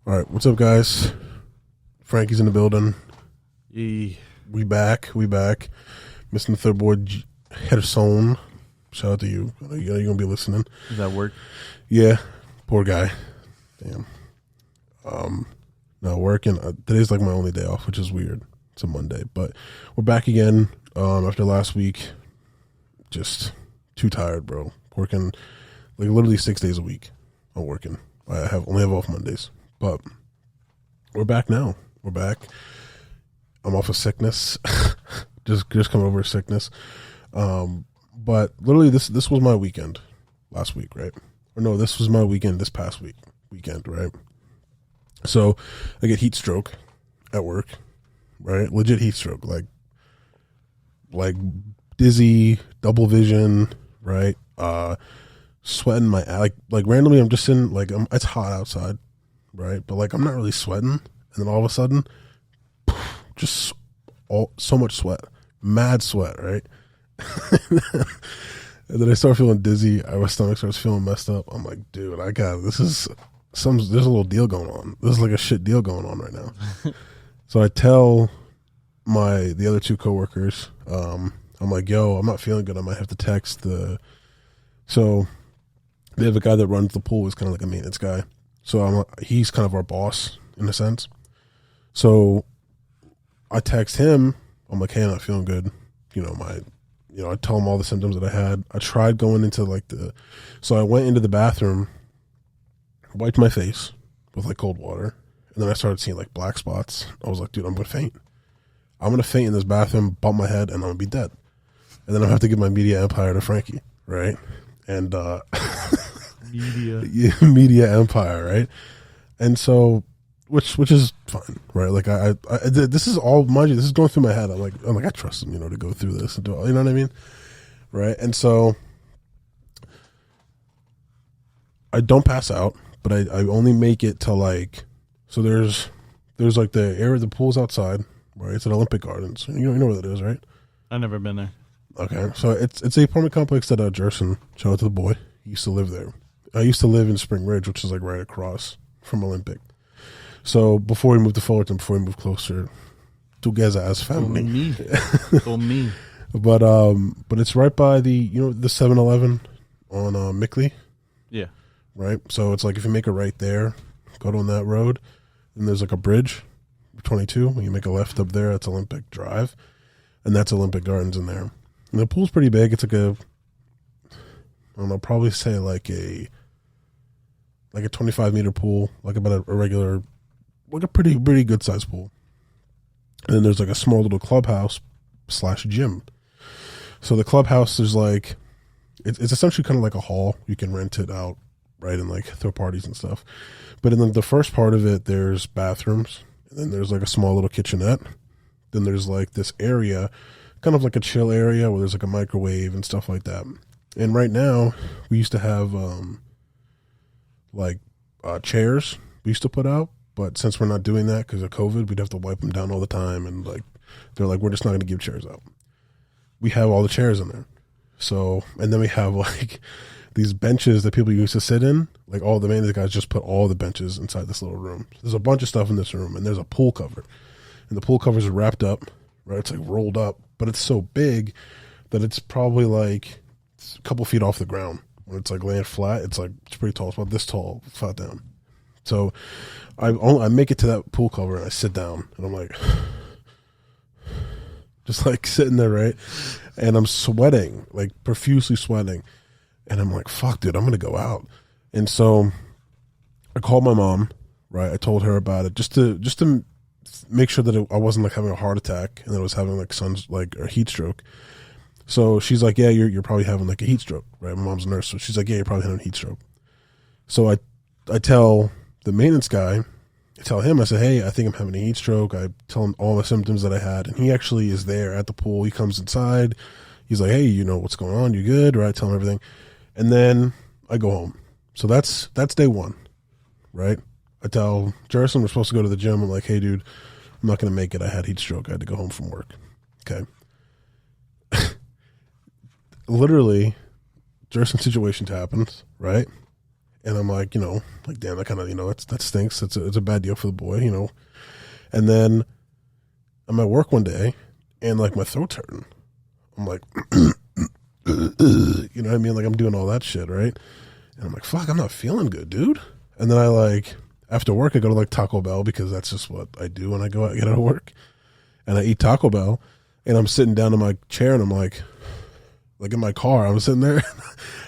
All right, what's up, guys? Frankie's in the building. Yee. We back. Missing the third boy, Hedson. Shout out to you. I know you're going to be listening. Does that work? Yeah, poor guy. Damn. No, working. Today's like my only day off, which is weird. It's a Monday, but we're back again after last week. Just too tired, bro. Working like literally 6 days a week. I'm working. I only have off Mondays, but we're back now. We're back. I'm off of sickness. just coming over sickness. But literally this was my weekend last week, right? Or no, this was my weekend this past weekend, right? So I get heat stroke at work, right? Legit heat stroke, like dizzy, double vision, right? Sweating my like randomly. I'm just in it's hot outside, right? But like I'm not really sweating, and then all of a sudden, just so much sweat, mad sweat, right? And then I start feeling dizzy. My stomach starts feeling messed up. I'm like, dude, there's a little deal going on. There's like a shit deal going on right now. So I tell the other two coworkers, I'm like, yo, I'm not feeling good. I might have to text so they have a guy that runs the pool. He's kind of like a maintenance guy. So he's kind of our boss in a sense. So I text him. I'm like, hey, I'm not feeling good. I tell him all the symptoms that I had. I tried going into so I went into the bathroom, wiped my face with like cold water, and then I started seeing like black spots. I was like, dude, I'm going to faint. I'm going to faint in this bathroom, bump my head, and I'm going to be dead. And then I'll have to give my media empire to Frankie, right? And media empire, right? And so, which is fine, right? Like I this is all, mind you, this is going through my head. I'm like, I trust him, to go through this and do all, you know what I mean, right? And so I don't pass out, but I only make it to so there's like the area, the pool's outside, right? It's at Olympic Gardens. You know where that is, right? I've never been there. Okay, so it's a apartment complex that Jerson, shout out to the boy, he used to live there. I used to live in Spring Ridge, which is like right across from Olympic. So before we moved to Fullerton, before we moved closer together as family. Me. But it's right by the 7-Eleven on Mickley. Yeah. Right? So it's like if you make a right there, go down that road, and there's like a bridge, 22, when you make a left up there, that's Olympic Drive, and that's Olympic Gardens in there. And the pool's pretty big. It's like probably say like a 25-meter pool, like about a regular, like a pretty good sized pool. And then there's like a small little clubhouse / gym. So the clubhouse is like, it's essentially kind of like a hall. You can rent it out, right, and like throw parties and stuff. But in the first part of it, there's bathrooms, and then there's like a small little kitchenette. Then there's like this area, kind of like a chill area where there's like a microwave and stuff like that. And right now, we used to have chairs we used to put out, but since we're not doing that because of COVID, we'd have to wipe them down all the time, and they're like, we're just not going to give chairs out. We have all the chairs in there. So, and then we have like these benches that people used to sit in. Like all the maintenance guys just put all the benches inside this little room. There's a bunch of stuff in this room, and there's a pool cover, and the pool covers are wrapped up, right? It's like rolled up, but it's so big that it's probably like a couple feet off the ground. When it's like laying flat, it's pretty tall. It's about this tall, flat down. So I make it to that pool cover, and I sit down, and I'm like, just like sitting there, right? And I'm sweating, like profusely sweating. And I'm like, fuck, dude, I'm going to go out. And so I called my mom, right? I told her about it just to make sure that I wasn't like having a heart attack and that I was having a heat stroke. So she's like, yeah, you're probably having like a heat stroke, right? My mom's a nurse. So she's like, yeah, you're probably having a heat stroke. So I tell the maintenance guy, I tell him, I say, hey, I think I'm having a heat stroke. I tell him all the symptoms that I had. And he actually is there at the pool. He comes inside. He's like, hey, what's going on? You good? Right? I tell him everything. And then I go home. So that's day one, right? I tell Jerson we're supposed to go to the gym. I'm like, hey, dude, I'm not going to make it. I had heat stroke. I had to go home from work. Okay. Literally, Jerson's situation happens, right? And I'm like, like, damn, that kind of, that stinks. It's a bad deal for the boy, And then I'm at work one day, and like my throat's hurting. I'm like, you know what I mean? Like I'm doing all that shit, right? And I'm like, fuck, I'm not feeling good, dude. And then I like, after work, I go to like Taco Bell because that's just what I do when I go out, get out of work. And I eat Taco Bell, and I'm sitting down in my chair, and I'm like in my car, I'm sitting there.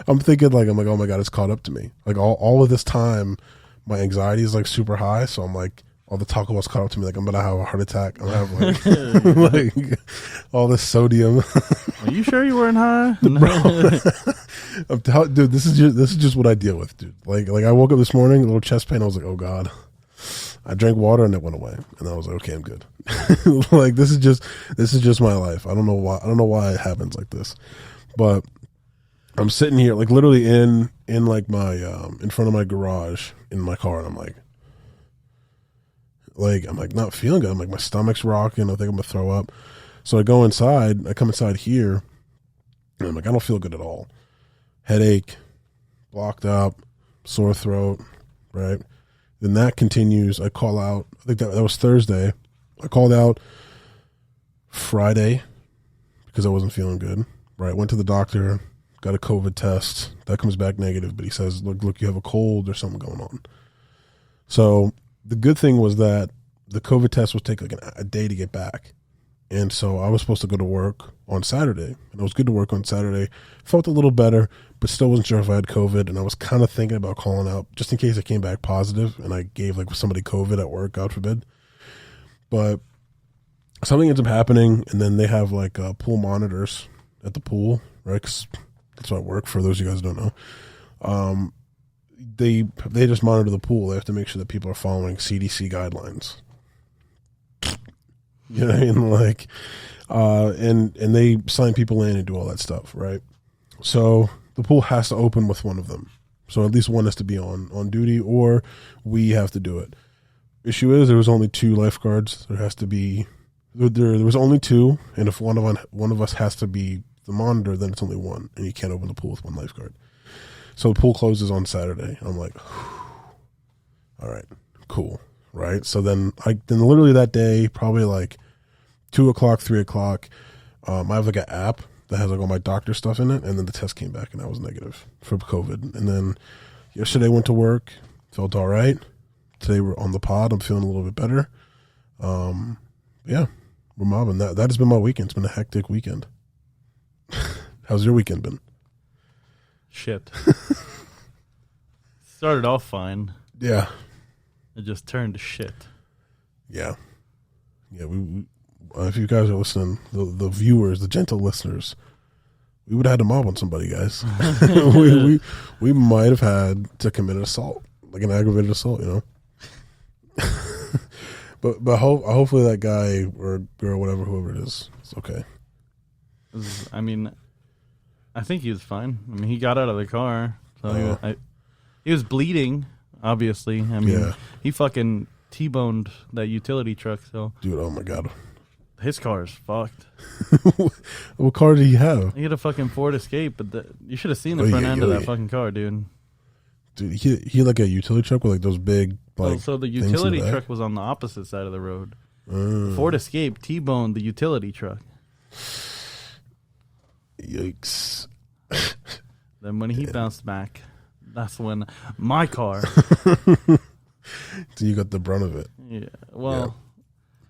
I'm thinking like, oh my God, it's caught up to me. Like all of this time, my anxiety is like super high. So I'm like, all the Taco Bell's caught up to me. Like I'm going to have a heart attack. I'm going to have like all this sodium. Are you sure you weren't high? Dude, this is just what I deal with, dude. Like I woke up this morning, a little chest pain. I was like, oh God. I drank water and it went away, and I was like, okay, I'm good. Like this is just my life. I don't know why it happens like this, but I'm sitting here like literally in like my in front of my garage in my car, and I'm like not feeling good. I'm like, my stomach's rocking. I think I'm gonna throw up. So I go inside. I come inside here, and I'm like, I don't feel good at all. Headache, blocked up, sore throat, right? Then that continues. I call out. I think that was Thursday. I called out Friday because I wasn't feeling good. Right, went to the doctor, got a COVID test. That comes back negative, but he says, "Look, you have a cold or something going on." So the good thing was that the COVID test would take like a day to get back, and so I was supposed to go to work on Saturday, and I was good to work on Saturday. Felt a little better, but still wasn't sure if I had COVID, and I was kind of thinking about calling out just in case it came back positive, and I gave like somebody COVID at work, God forbid. But something ends up happening, and then they have like pool monitors at the pool, right? 'Cause that's why I work, for those of you guys who don't know. They just monitor the pool. They have to make sure that people are following CDC guidelines. You know what I mean? Like, and they sign people in and do all that stuff, right? So the pool has to open with one of them. So at least one has to be on duty, or we have to do it. Issue is there was only 2 lifeguards. There was only 2, and if one of us has to be the monitor, then it's only 1, and you can't open the pool with 1 lifeguard. So the pool closes on Saturday. I'm like, all right, cool, right? So then literally that day, probably like 2:00, 3:00, I have like an app that has like all my doctor stuff in it, and then the test came back and I was negative for COVID. And then yesterday went to work, felt all right. Today we're on the pod. I'm feeling a little bit better. Yeah, we're mobbing. That has been my weekend. It's been a hectic weekend. How's your weekend been? Shit. Started off fine. Yeah. It just turned to shit. Yeah. Yeah, we if you guys are listening, the viewers, the gentle listeners, we would have had to mob on somebody, guys. we might have had to commit an assault, like an aggravated assault, But hopefully that guy or girl, whoever it is okay. I mean, I think he was fine. I mean, he got out of the car. So he was bleeding, obviously. I mean, he fucking T-boned that utility truck. So, dude, oh my God. His car is fucked. What car did he have? He had a fucking Ford Escape, but you should have seen the front end of that fucking car, dude. Dude, he had like a utility truck with like those big like. So the utility truck was on the opposite side of the road. Ford Escape T-boned the utility truck. Yikes! Then when he bounced back, that's when my car. So you got the brunt of it. Yeah. Well.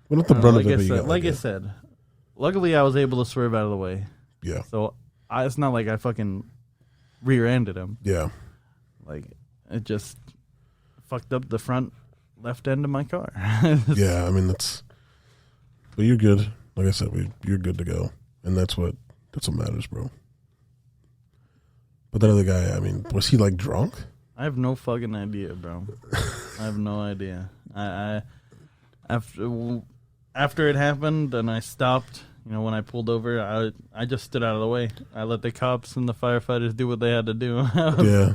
Well, not the brunt of it, but you got like I said, luckily I was able to swerve out of the way. Yeah. So it's not like I fucking rear-ended him. Yeah. Like, it just fucked up the front left end of my car. Yeah, I mean, but you're good. Like I said, you're good to go. And that's what matters, bro. But that other guy, I mean, was he like drunk? I have no fucking idea, bro. I have no idea. After it happened and I stopped, when I pulled over, I just stood out of the way. I let the cops and the firefighters do what they had to do. Yeah.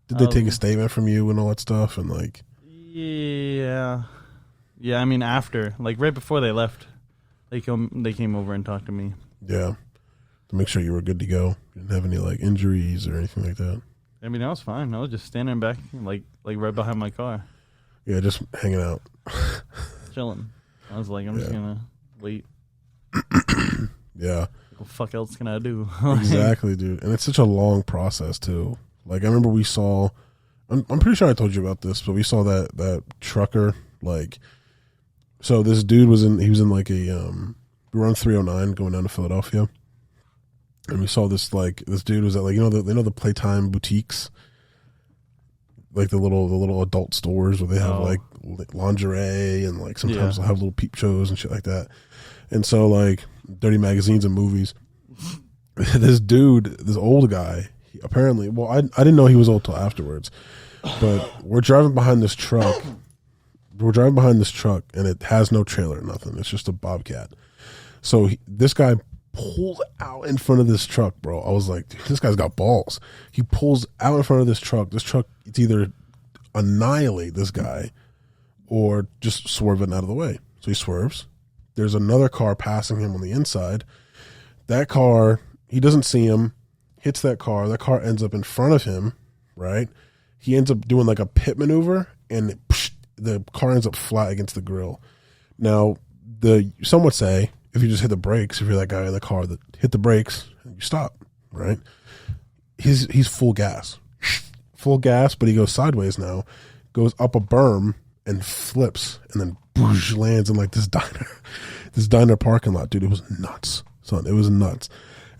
Did they take a statement from you and all that stuff? And like, yeah. Yeah, I mean, after, like right before they left, they came over and talked to me. Yeah. To make sure you were good to go. You didn't have any like injuries or anything like that. I mean, I was fine. I was just standing back, like right behind my car. Yeah, just hanging out. Chilling. I was like, I'm just going to wait. Yeah. What the fuck else can I do? Exactly, dude. And it's such a long process, too. Like, I remember we saw, I'm pretty sure I told you about this, but we saw that trucker, like, so this dude was in like we were on 309 going down to Philadelphia. And we saw this dude was at like, the Playtime boutiques, like the little adult stores where they have like lingerie and like sometimes they'll have little peep shows and shit like that. And so like dirty magazines and movies. This dude, this old guy, apparently, well, I didn't know he was old till afterwards, but we're driving behind this truck. And it has no trailer, nothing. It's just a Bobcat. So this guy pulled out in front of this truck, bro. I was like, dude, this guy's got balls. He pulls out in front of this truck. This truck, it's either annihilate this guy or just swerve it out of the way. So he swerves. There's another car passing him on the inside. That car, he doesn't see him, hits that car. That car ends up in front of him, right? He ends up doing like a pit maneuver, and the car ends up flat against the grill. Now, some would say, if you just hit the brakes, if you're that guy in the car that hit the brakes, you stop, right? He's full gas, but he goes sideways now, goes up a berm and flips, and then boosh, lands in like this diner parking lot, dude. It was nuts, son. It was nuts.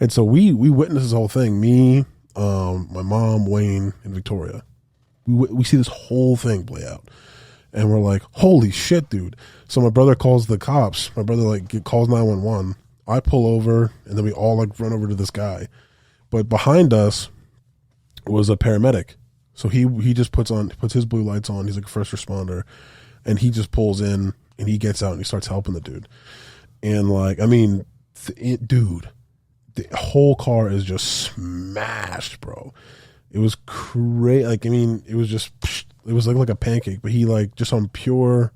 And so we witnessed this whole thing. Me, my mom, Wayne, and Victoria. We see this whole thing play out. And we're like, holy shit, dude. So my brother calls the cops. My brother calls 911. I pull over, and then we all like run over to this guy. But behind us was a paramedic. So he just puts his blue lights on. He's like a first responder, and he just pulls in and he gets out and he starts helping the dude. And like, I mean, dude, the whole car is just smashed, bro. It was crazy. Like, I mean, it was like a pancake, but he like just on pure,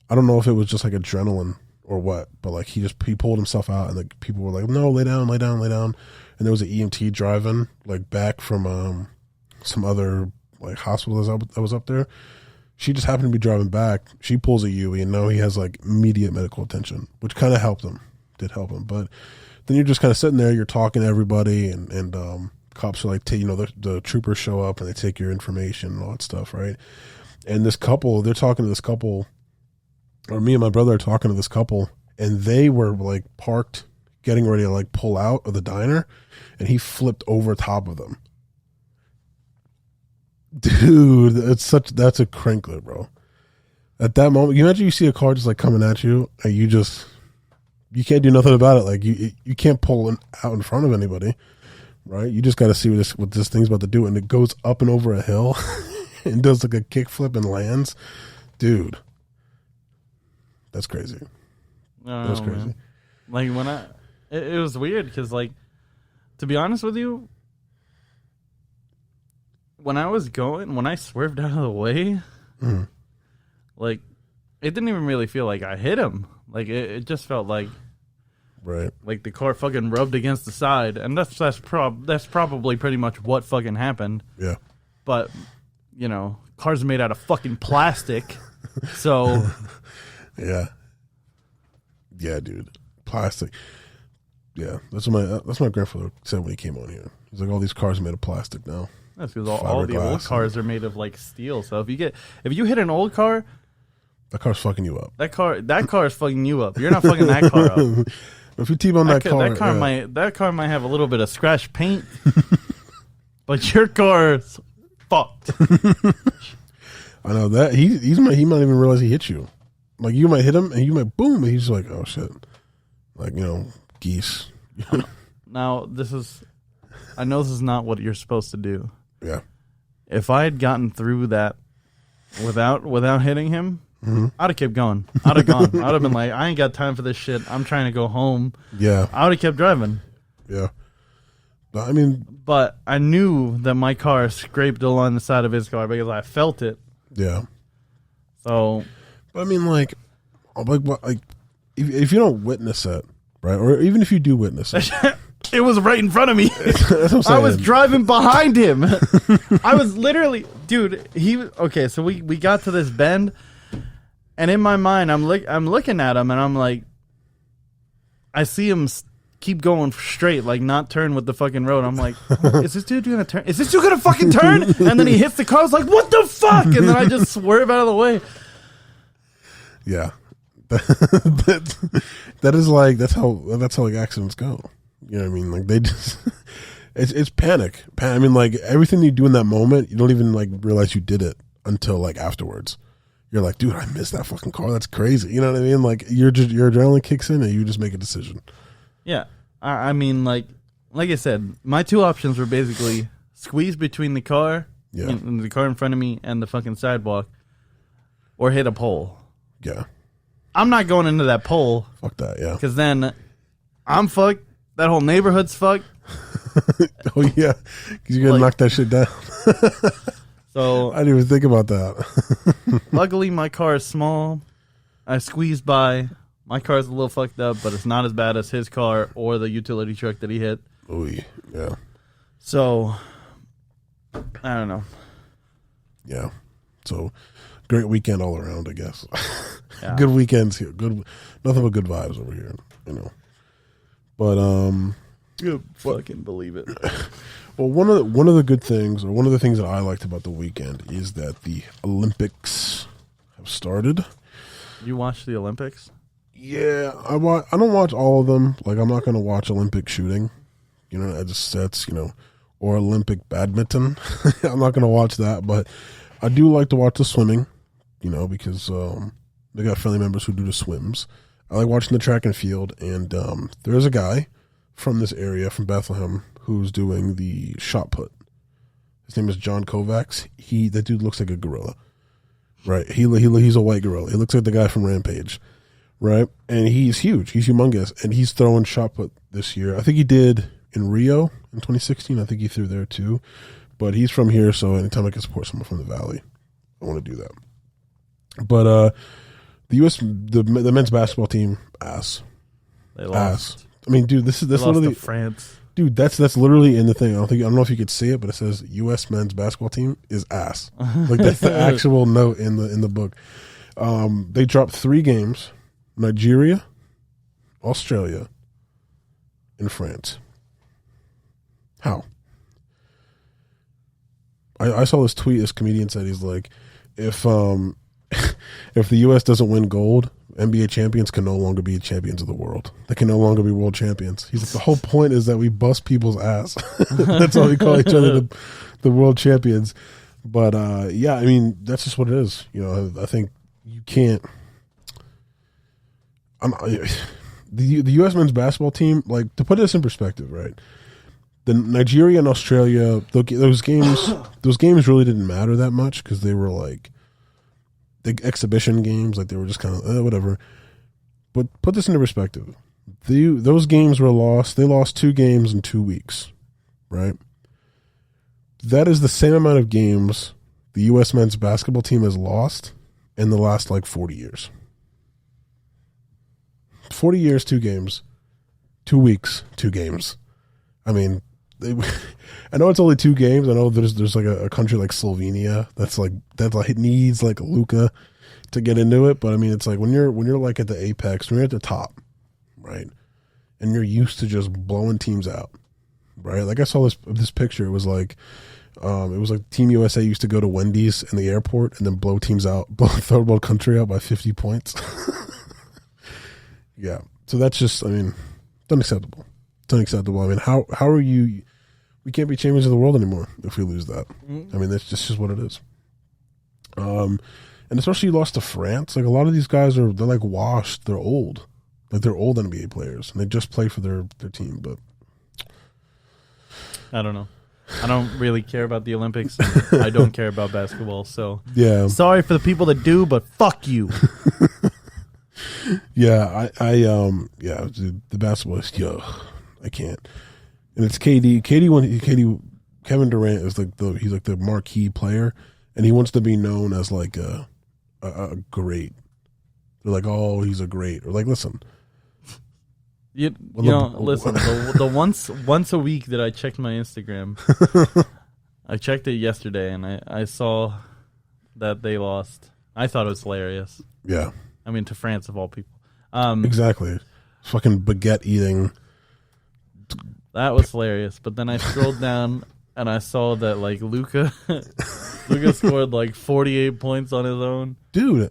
I don't know if it was just like adrenaline or what, but like he pulled himself out, and like people were like, no, lay down. And there was an EMT driving like back from some other like hospital that was up there. She just happened to be driving back. She pulls a UE, and now he has like immediate medical attention, which kind of did help him. But then you're just kind of sitting there, you're talking to everybody, and cops are like, the troopers show up and they take your information and all that stuff, right? And they're talking to this couple, or me and my brother are talking to this couple, and they were like parked, getting ready to like pull out of the diner, and he flipped over top of them. Dude, that's a crankler, bro. At that moment, you imagine you see a car just like coming at you, and you can't do nothing about it. Like you can't pull out in front of anybody. Right, you just got to see what this thing's about to do, and it goes up and over a hill, and does like a kickflip and lands, dude. That's crazy. That's crazy. Man. Like when it was weird because, like, to be honest with you, when I swerved out of the way, like it didn't even really feel like I hit him. Like it just felt like. Right, like the car fucking rubbed against the side, and that's probably pretty much what fucking happened. Yeah, but cars are made out of fucking plastic, so yeah, dude, plastic. Yeah, that's what my grandfather said when he came on here. He's like, all these cars are made of plastic now. That's because all the old cars are made of like steel. So if you hit an old car, that car's fucking you up. That car is fucking you up. You're not fucking that car up. If you T-bone that car might have a little bit of scratch paint, but your car's fucked. I know that he might even realize he hit you. Like you might hit him and you might boom, and he's like, oh shit, like geese. Now I know this is not what you're supposed to do. Yeah. If I had gotten through that without hitting him. Mm-hmm. I'd have kept going. I'd have gone. I'd have been like, I ain't got time for this shit. I'm trying to go home. Yeah. I would have kept driving. Yeah. But I knew that my car scraped along the side of his car because I felt it. Yeah. So. But I mean, like if you don't witness it, right? Or even if you do witness it. It was right in front of me. I was driving behind him. I was literally, dude. Okay. So we got to this bend, and in my mind, I'm looking at him, and I'm like, I see him keep going straight, like not turn with the fucking road. I'm like, is this dude gonna turn? Is this dude gonna fucking turn? And then he hits the car. I was like, what the fuck? And then I just swerve out of the way. Yeah, that is like that's how like accidents go. You know what I mean? Like they just it's panic. I mean, like everything you do in that moment, you don't even like realize you did it until like afterwards. You're like, dude, I missed that fucking car. That's crazy. You know what I mean? Like your adrenaline kicks in and you just make a decision. Yeah, I mean, like I said, my two options were basically squeeze between the car, the car in front of me, and the fucking sidewalk, or hit a pole. Yeah. I'm not going into that pole. Fuck that, yeah. Because then I'm fucked. That whole neighborhood's fucked. Oh, yeah. Because you're going to knock that shit down. So I didn't even think about that. Luckily, my car is small. I squeezed by. My car's a little fucked up, but it's not as bad as his car or the utility truck that he hit. Oh, yeah. So, I don't know. Yeah. So, great weekend all around, I guess. Yeah. Good weekends here. Good, nothing but good vibes over here, you know. But you fucking believe it. Well, one of the good things, or one of the things that I liked about the weekend, is that the Olympics have started. You watched the Olympics? Yeah, I don't watch all of them. Like, I'm not going to watch Olympic shooting, you know, or Olympic badminton. I'm not going to watch that, but I do like to watch the swimming, you know, because they got family members who do the swims. I like watching the track and field, and there's a guy from this area, from Bethlehem, who's doing the shot put. His name is John Kovacs. That dude looks like a gorilla, right? He's a white gorilla. He looks like the guy from Rampage, right? And he's huge. He's humongous, and he's throwing shot put this year. I think he did in Rio in 2016. I think he threw there too. But he's from here, so anytime I can support someone from the Valley, I want to do that. But the men's basketball team, ass. They lost. Ass. I mean, dude, that's literally France. Dude, that's literally in the thing. I don't know if you could see it, but it says U.S. men's basketball team is ass. Like that's the actual note in the book. They dropped 3 games: Nigeria, Australia, and France. How? I saw this tweet. This comedian said he's like, if the U.S. doesn't win gold, NBA champions can no longer be champions of the world. They can no longer be world champions. He's like, the whole point is that we bust people's ass. That's why we call each other the world champions. But yeah, I mean, that's just what it is. You know, I think you can't. The U.S. men's basketball team, like, to put this in perspective, right? The Nigeria and Australia, those games really didn't matter that much because they were like the exhibition games, like they were just kind of whatever. But put this into perspective. Those games were lost. They lost 2 games in 2 weeks, right? That is the same amount of games the U.S. men's basketball team has lost in the last like 40 years. 40 years, 2 games. 2 weeks, 2 games. I mean, I know it's only 2 games. I know there's like a country like Slovenia that needs like Luka to get into it. But I mean, it's like when you're like at the apex, when you're at the top, right, and you're used to just blowing teams out, right? Like I saw this picture. It was like Team USA used to go to Wendy's in the airport and then blow teams out, blow third world country out by 50 points. Yeah, so that's just, I mean, it's unacceptable. It's unacceptable. I mean, how are you? We can't be champions of the world anymore if we lose that. Mm-hmm. I mean, that's just what it is. And especially you lost to France. Like a lot of these guys they're like washed. They're old. Like they're old NBA players, and they just play for their team. But I don't know. I don't really care about the Olympics. And I don't care about basketball. So yeah, sorry for the people that do, but fuck you. Yeah, the basketball is I can't. And it's KD. Kevin Durant is like he's like the marquee player, and he wants to be known as like a great. They're like, oh, he's a great. Or like, listen, Listen, the once a week that I checked my Instagram, I checked it yesterday, and I saw that they lost. I thought it was hilarious. Yeah. I mean, to France, of all people. Exactly. Fucking baguette eating. That was hilarious. But then I scrolled down, and I saw that, like, Luka scored, like, 48 points on his own. Dude.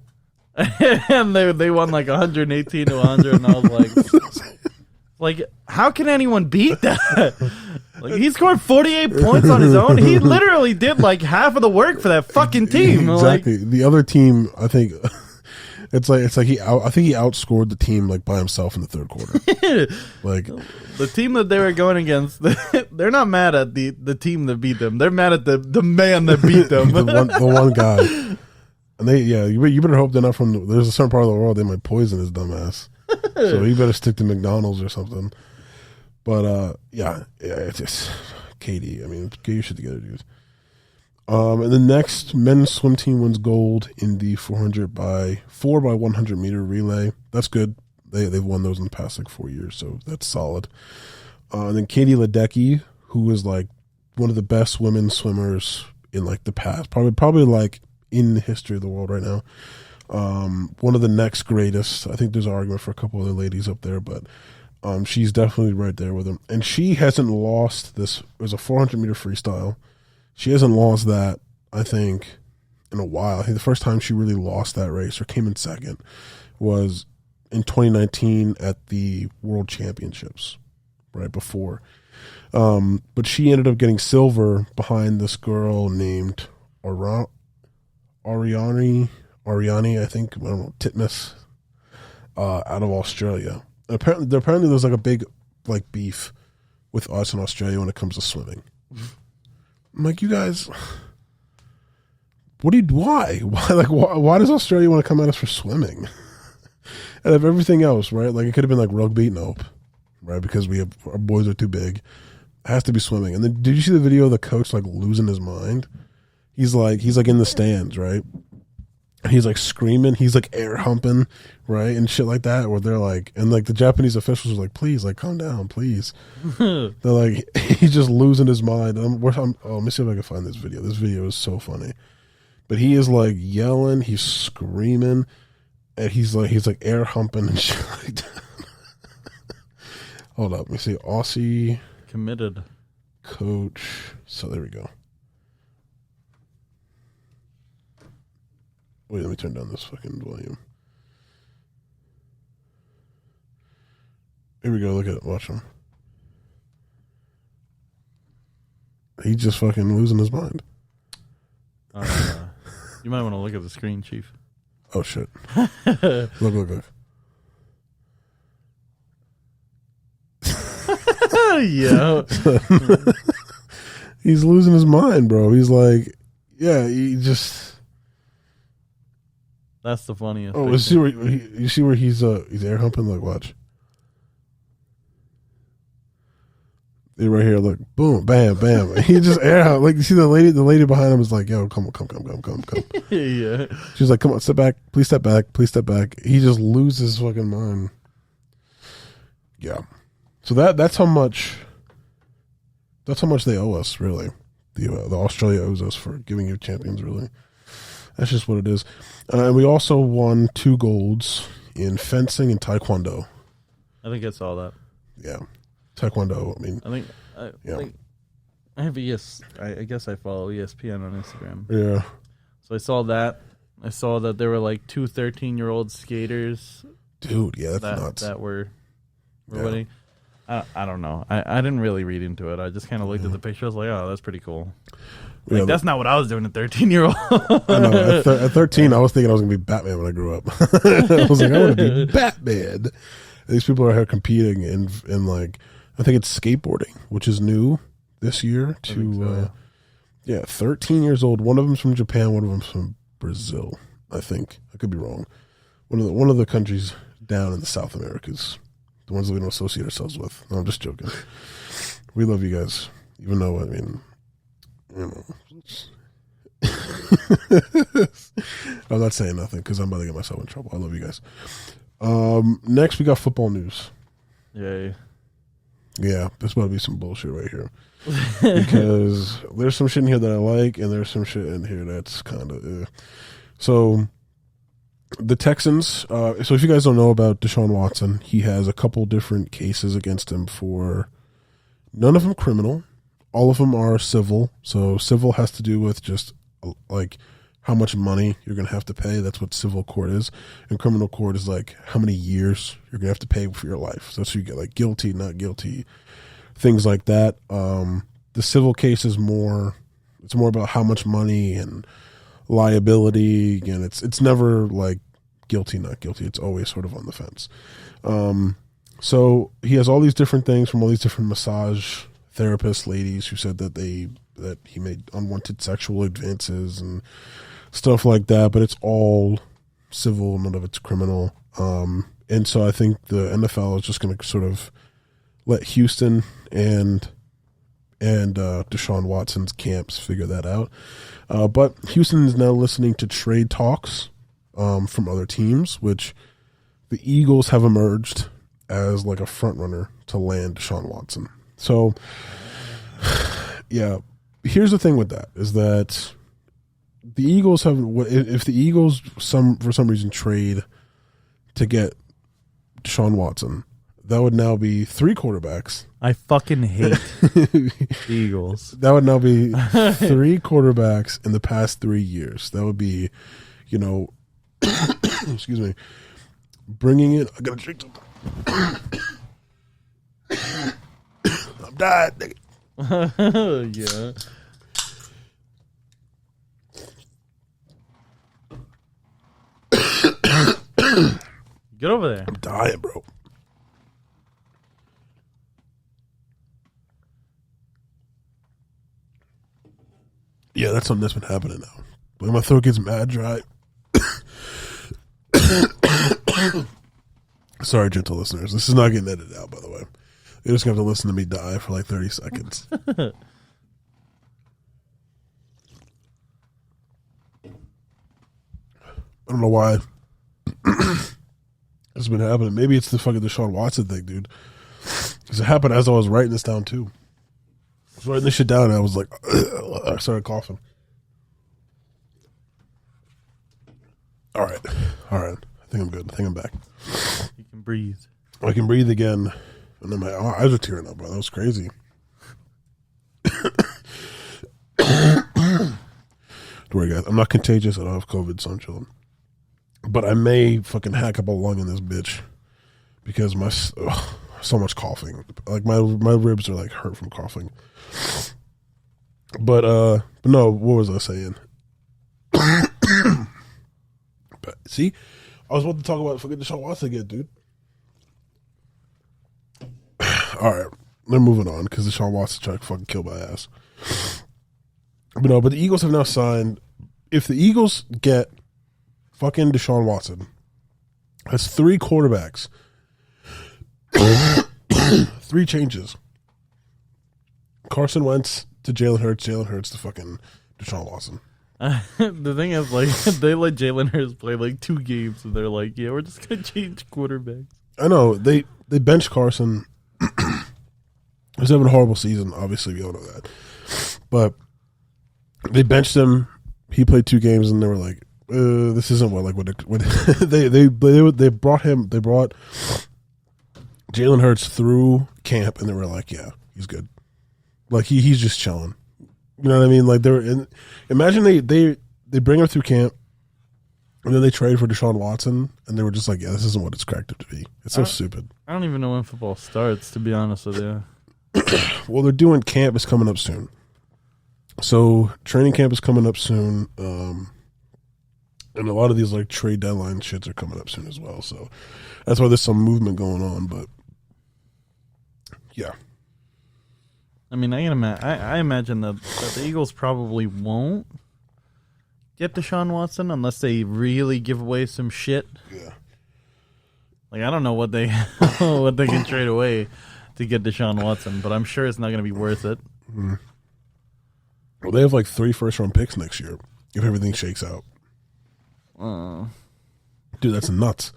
And they won, like, 118 to 100, and I was like, how can anyone beat that? Like, he scored 48 points on his own. He literally did like half of the work for that fucking team. Exactly. Like, the other team, I think, I think he outscored the team like by himself in the third quarter. Like the team that they were going against, they're not mad at the team that beat them. They're mad at the man that beat them. the one guy. And you better hope they're not from. There's a certain part of the world they might poison his dumb ass. So he better stick to McDonald's or something. But it's just KD. I mean, get your shit together, dude. And the next men's swim team wins gold in the 4 by 100 meter relay. That's good. They've won those in the past like 4 years, so that's solid. And then Katie Ledecky, who is like one of the best women swimmers in like the past, probably like in the history of the world right now. One of the next greatest. I think there's an argument for a couple other ladies up there, but she's definitely right there with him. And she hasn't lost this. It was a 400 meter freestyle. She hasn't lost that, I think, in a while. I think the first time she really lost that race or came in second was in 2019 at the World Championships, right before. But she ended up getting silver behind this girl named Ariani, I think, I don't know, Titmus, out of Australia. And apparently there's like a big like beef with us in Australia when it comes to swimming. I'm like, you guys, why does Australia want to come at us for swimming? And of everything else, right? Like it could have been like rugby, nope, right? Because our boys are too big. It has to be swimming. And then did you see the video of the coach like losing his mind? He's like in the stands, right? And he's like screaming, he's like air humping, right, and shit like that. Where they're like, and like the Japanese officials are like, please, like calm down, please. They're like, he's just losing his mind. Let me see if I can find this video. This video is so funny. But he is like yelling, he's screaming, and he's like air humping and shit like that. Hold up, let me see. Aussie committed coach. So there we go. Wait, let me turn down this fucking volume. Here we go. Look at it. Watch him. He's just fucking losing his mind. You might want to look at the screen, Chief. Oh, shit. Look. Yeah. He's losing his mind, bro. He's like, yeah, he just... That's the funniest. Oh, you see where he's air humping? Like, watch. They're right here. Look, boom, bam, bam. He just air hump. Like, you see the lady behind him is like, yo, come. Yeah. She's like, come on, step back, please step back. He just loses his fucking mind. Yeah. So that's how much they owe us, really. The Australia owes us for giving you champions, really. That's just what it is. And we also won 2 golds in fencing and taekwondo. I think I saw that. Yeah. Taekwondo, I mean. I have I guess I follow ESPN on Instagram. Yeah. So I saw that. I saw that there were like 2 13-year-old skaters. Dude, yeah, that's nuts. That were winning. I don't know. I didn't really read into it. I just kind of looked at the picture. I was like, oh, that's pretty cool. Like, that's not what I was doing at 13-year-old. I know. At 13, I was thinking I was going to be Batman when I grew up. I was like, I want to be Batman. And these people are here competing in like, I think it's skateboarding, which is new this year. 13 years old. One of them's from Japan. One of them's from Brazil. I think I could be wrong. One of the countries down in the South Americas. The ones that we don't associate ourselves with. No, I'm just joking. We love you guys. Even though, I mean, you know. I'm not saying nothing because I'm about to get myself in trouble. I love you guys. Next, we got football news. Yay. Yeah, there's about to be some bullshit right here. Because there's some shit in here that I like, and there's some shit in here that's kind of... So, the Texans... so if you guys don't know about Deshaun Watson, he has a couple different cases against him for... None of them criminal. All of them are civil. So, civil has to do with just, like... how much money you're going to have to pay. That's what civil court is. And criminal court is like how many years you're going to have to pay for your life. So that's what you get, like guilty, not guilty, things like that. The civil case is more, it's more about how much money and liability. And it's never like guilty, not guilty. It's always sort of on the fence. So he has all these different things from all these different massage therapists, ladies who said that he made unwanted sexual advances and stuff like that, but it's all civil, none of it's criminal. And so I think the NFL is just going to sort of let Houston and Deshaun Watson's camps figure that out. But Houston is now listening to trade talks from other teams, which the Eagles have emerged as like a front runner to land Deshaun Watson. So, yeah, here's the thing with that is that the Eagles have, if the Eagles for some reason trade to get Deshaun Watson, that would now be 3 quarterbacks. I fucking hate the Eagles. That would now be 3 quarterbacks in the past 3 years. That would be, excuse me, bringing in. I gotta drink something. I'm dying, nigga. Yeah. Get over there. I'm dying, bro. Yeah, that's something that's been happening now. When my throat gets mad dry. Sorry, gentle listeners. This is not getting edited out, by the way. You're just going to have to listen to me die for like 30 seconds. I don't know why. It's been happening. Maybe it's the fucking Deshaun Watson thing, dude. Because it happened as I was writing this down, too. I was writing this shit down, and I was like, I started coughing. All right. I think I'm good. I think I'm back. You can breathe. I can breathe again. And then my eyes are tearing up, bro. That was crazy. Don't worry, guys. I'm not contagious. I don't have COVID, so I'm chilling. But I may fucking hack up a lung in this bitch because so much coughing. Like my ribs are like hurt from coughing. But no, what was I saying? But see, I was about to talk about fucking Deshaun Watson again, dude. All right, they're moving on because Deshaun Watson trying to fucking kill my ass. But no, but the Eagles have now signed. If the Eagles get fucking Deshaun Watson, has 3 quarterbacks, 3 changes. Carson Wentz to Jalen Hurts to fucking Deshaun Watson. The thing is, like, they let Jalen Hurts play like 2 games, and they're like, "Yeah, we're just gonna change quarterbacks." I know they benched Carson. He's having a horrible season. Obviously, we all know that. But they benched him. He played 2 games, and they were like, "This isn't what they brought him. They brought Jalen Hurts through camp, and they were like, "Yeah, he's good. Like he's just chilling." You know what I mean? Like imagine they bring him through camp, and then they trade for Deshaun Watson, and they were just like, "Yeah, this isn't what it's cracked up to be." It's so stupid. I don't even know when football starts, to be honest with you. Well, they're doing camp is coming up soon. So training camp is coming up soon, and a lot of these like trade deadline shits are coming up soon as well. So that's why there's some movement going on. But yeah, I mean, I imagine that the Eagles probably won't get Deshaun Watson unless they really give away some shit. Yeah. Like, I don't know what they what they can trade away to get Deshaun Watson, but I'm sure it's not going to be worth it. Mm-hmm. Well, they have like 3 first-round picks next year if everything shakes out. Dude, that's nuts.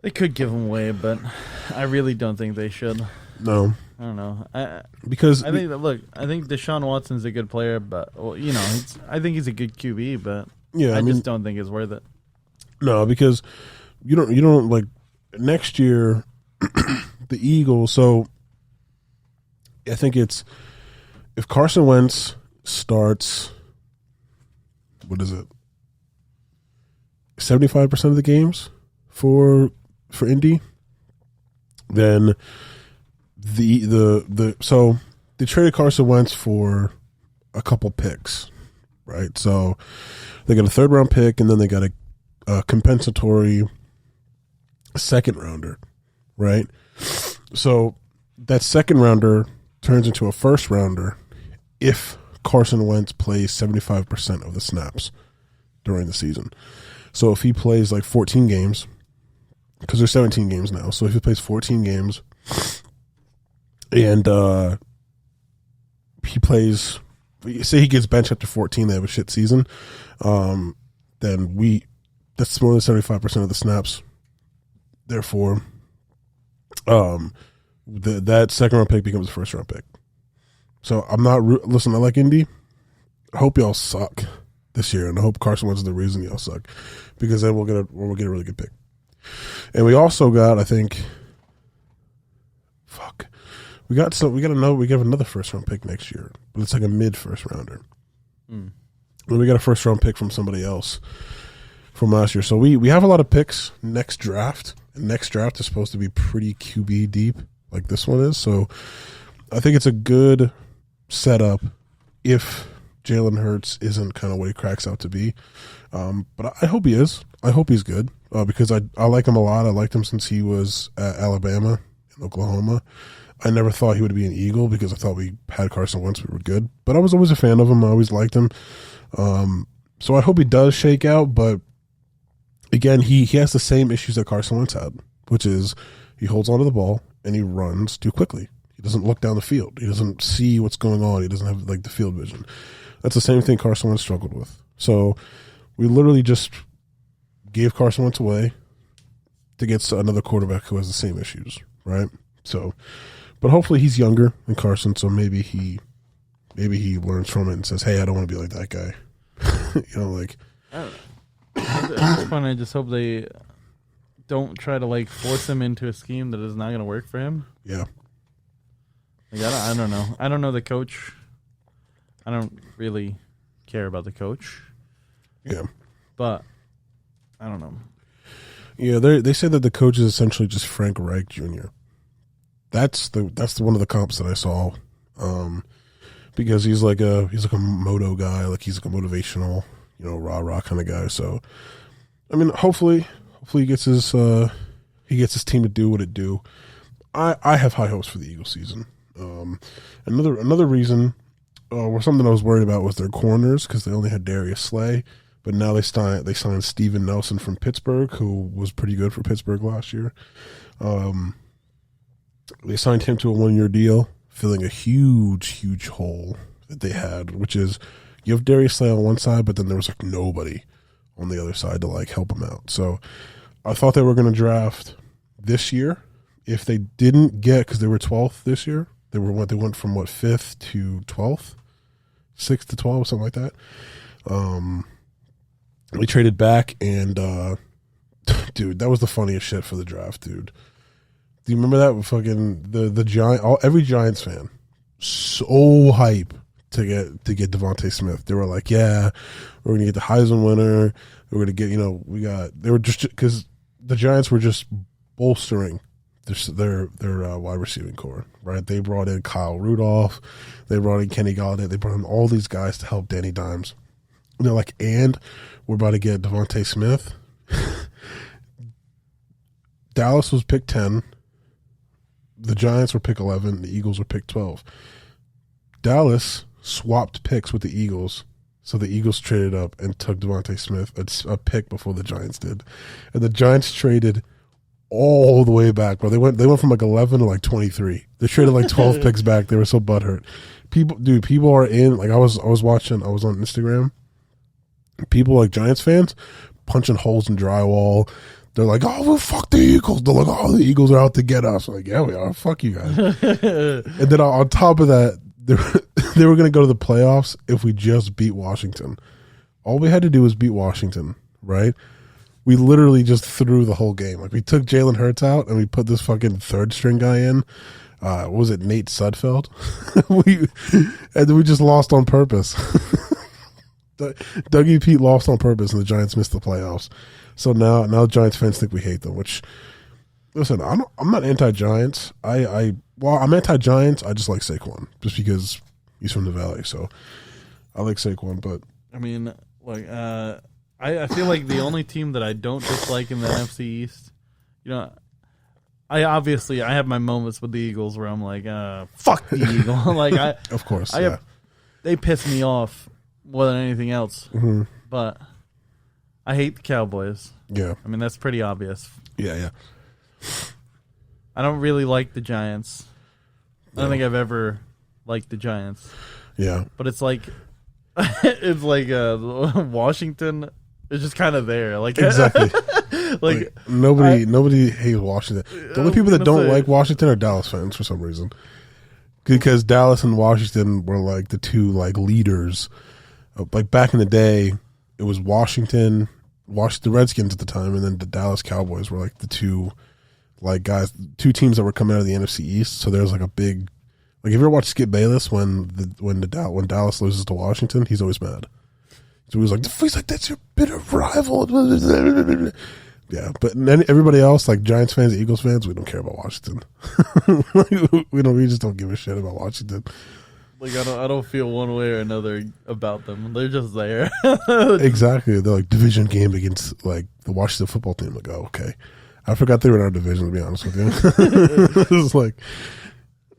They could give him away, but I really don't think they should. No. I don't know. I think Deshaun Watson's a good player, but I think he's a good QB, but I just don't think it's worth it. No, because you don't like next year the Eagles. So I think it's if Carson Wentz starts, what is it? 75% of the games for Indy, then so they traded Carson Wentz for a couple picks, right? So they got a 3rd round pick, and then they got a compensatory 2nd rounder, right? So that 2nd rounder turns into a 1st rounder if Carson Wentz plays 75% of the snaps during the season. So if he plays like 14 games, because there's 17 games now, so if he plays 14 games and he plays, say he gets benched after 14, they have a shit season, then that's more than 75% of the snaps. Therefore, that 2nd round pick becomes a 1st round pick. So I'm not listen. I like Indy. I hope y'all suck this year, and I hope Carson Wentz is the reason y'all suck, because then we'll get a really good pick. And we also got, I think, we have another 1st round pick next year, but it's like a mid 1st rounder. And we got a 1st round pick from somebody else from last year. So we have a lot of picks next draft. And next draft is supposed to be pretty QB deep, like this one is. So I think it's a good setup if Jalen Hurts isn't kind of what he cracks out to be. But I hope he is. I hope he's good because I like him a lot. I liked him since he was at Alabama and Oklahoma. I never thought he would be an Eagle because I thought we had Carson Wentz. We were good. But I was always a fan of him. I always liked him. So I hope he does shake out. But again, he has the same issues that Carson Wentz had, which is he holds onto the ball and he runs too quickly. He doesn't look down the field. He doesn't see what's going on. He doesn't have like the field vision. That's the same thing Carson Wentz struggled with. So we literally just gave Carson Wentz away to get another quarterback who has the same issues, right? So, but hopefully he's younger than Carson, so maybe he learns from it and says, "Hey, I don't want to be like that guy." Like. At this point, I just hope they don't try to like force him into a scheme that is not going to work for him. Yeah. Like, I don't know. I don't know the coach. I don't really care about the coach. Yeah. But I don't know. Yeah, they say that the coach is essentially just Frank Reich Jr. That's one of the comps that I saw, because he's like a moto guy, like he's like a motivational, rah kind of guy. So, I mean, hopefully he gets his team to do what it do. I have high hopes for the Eagles season. Another reason, or something I was worried about was their corners, because they only had Darius Slay. But now they signed Steven Nelson from Pittsburgh, who was pretty good for Pittsburgh last year. They signed him to a 1-year deal, filling a huge hole that they had, which is you have Darius Slay on one side, but then there was like nobody on the other side to like help him out. So I thought they were going to draft this year. If they didn't get, because they were 12th this year, they went from 5th to 12th, 6th to 12, something like that. We traded back, and dude, that was the funniest shit for the draft, dude. Do you remember that? Fucking the Giant, every Giants fan, so hype to get Devontae Smith. They were like, yeah, we're gonna get the Heisman winner. We're gonna get, they were just, because the Giants were just bolstering their wide receiving core, right? They brought in Kyle Rudolph, they brought in Kenny Galladay, they brought in all these guys to help Danny Dimes. And they're like, and we're about to get Devontae Smith. Dallas was pick 10. The Giants were pick 11. The Eagles were pick 12. Dallas swapped picks with the Eagles, so the Eagles traded up and took Devontae Smith a pick before the Giants did. And the Giants traded all the way back, bro. They went from like 11 to like 23. They traded like 12 picks back. They were so butthurt. People are in, like I was on Instagram. People like Giants fans punching holes in drywall. They're like, oh, well, fuck the Eagles. They're like, oh, the Eagles are out to get us. I'm like, yeah, we are. Fuck you guys. And then on top of that, they were going to go to the playoffs if we just beat Washington. All we had to do was beat Washington, right? We literally just threw the whole game. Like, we took Jalen Hurts out and we put this fucking third string guy in. What was it, Nate Sudfeld? And then we just lost on purpose. Dougie Pete lost on purpose, and the Giants missed the playoffs. So now Giants fans think we hate them. Which, listen, I'm not anti-Giants. I'm anti-Giants. I just like Saquon just because he's from the Valley. So I like Saquon, but I mean, like, I feel like the only team that I don't dislike in the NFC East, I have my moments with the Eagles where I'm like, fuck the Eagle. Like, of course, they piss me off more than anything else. Mm-hmm. But I hate the Cowboys. Yeah, I mean, that's pretty obvious. Yeah. I don't really like the Giants. I don't think I've ever liked the Giants. Yeah, but it's like Washington is just kind of there. Like, exactly. like nobody hates Washington. The only people that don't like Washington are Dallas fans for some reason. Because Dallas and Washington were like the two like leaders. Like back in the day, it was Washington Redskins at the time, and then the Dallas Cowboys were like the two two teams that were coming out of the NFC East. So there's like a big, like, if you ever watch Skip Bayless when Dallas loses to Washington, he's always mad. So he's like, that's your bitter rival. Yeah, but everybody else, like Giants fans, Eagles fans, we don't care about Washington. We just don't give a shit about Washington. Like, I don't feel one way or another about them. They're just there. Exactly. They're like division game against like the Washington football team. Like, oh, okay. I forgot they were in our division, to be honest with you. It's like,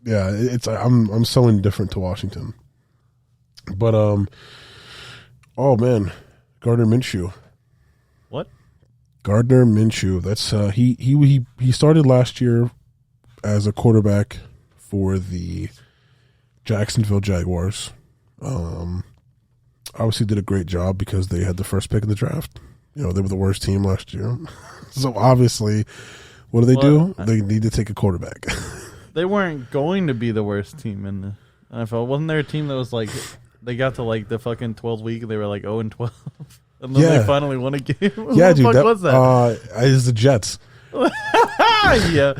yeah, I'm so indifferent to Washington. But oh man, Gardner Minshew. What? Gardner Minshew. That's he started last year as a quarterback for the Jacksonville Jaguars. Obviously did a great job because they had the first pick in the draft. They were the worst team last year. So obviously, what do? They need to take a quarterback. They weren't going to be the worst team in the NFL. Wasn't there a team that was like, they got to like the fucking 12th week and they were like 0-12? And then they finally won a game? Yeah, dude. What was that? It's the Jets. Yeah.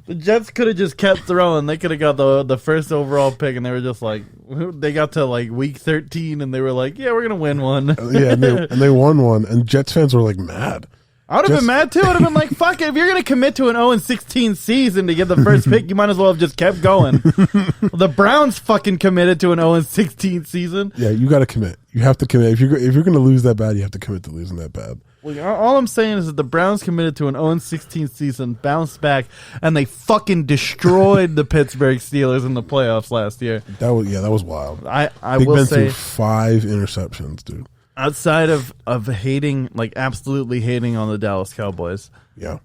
The Jets could have just kept throwing. They could have got the first overall pick, and they were just like, they got to like week 13, and they were like, yeah, we're going to win one. Yeah, and they won one, and Jets fans were like mad. I would have been mad too. I would have been like, fuck it. If you're going to commit to an 0-16 season to get the first pick, you might as well have just kept going. The Browns fucking committed to an 0-16 season. Yeah, you got to commit. You have to commit. If you're going to lose that bad, you have to commit to losing that bad. Well, all I'm saying is that the Browns committed to an 0-16 season, bounced back, and they fucking destroyed the Pittsburgh Steelers in the playoffs last year. That was wild. I Big will Ben say, threw 5 interceptions, dude. Outside of hating, like absolutely hating on the Dallas Cowboys, yeah,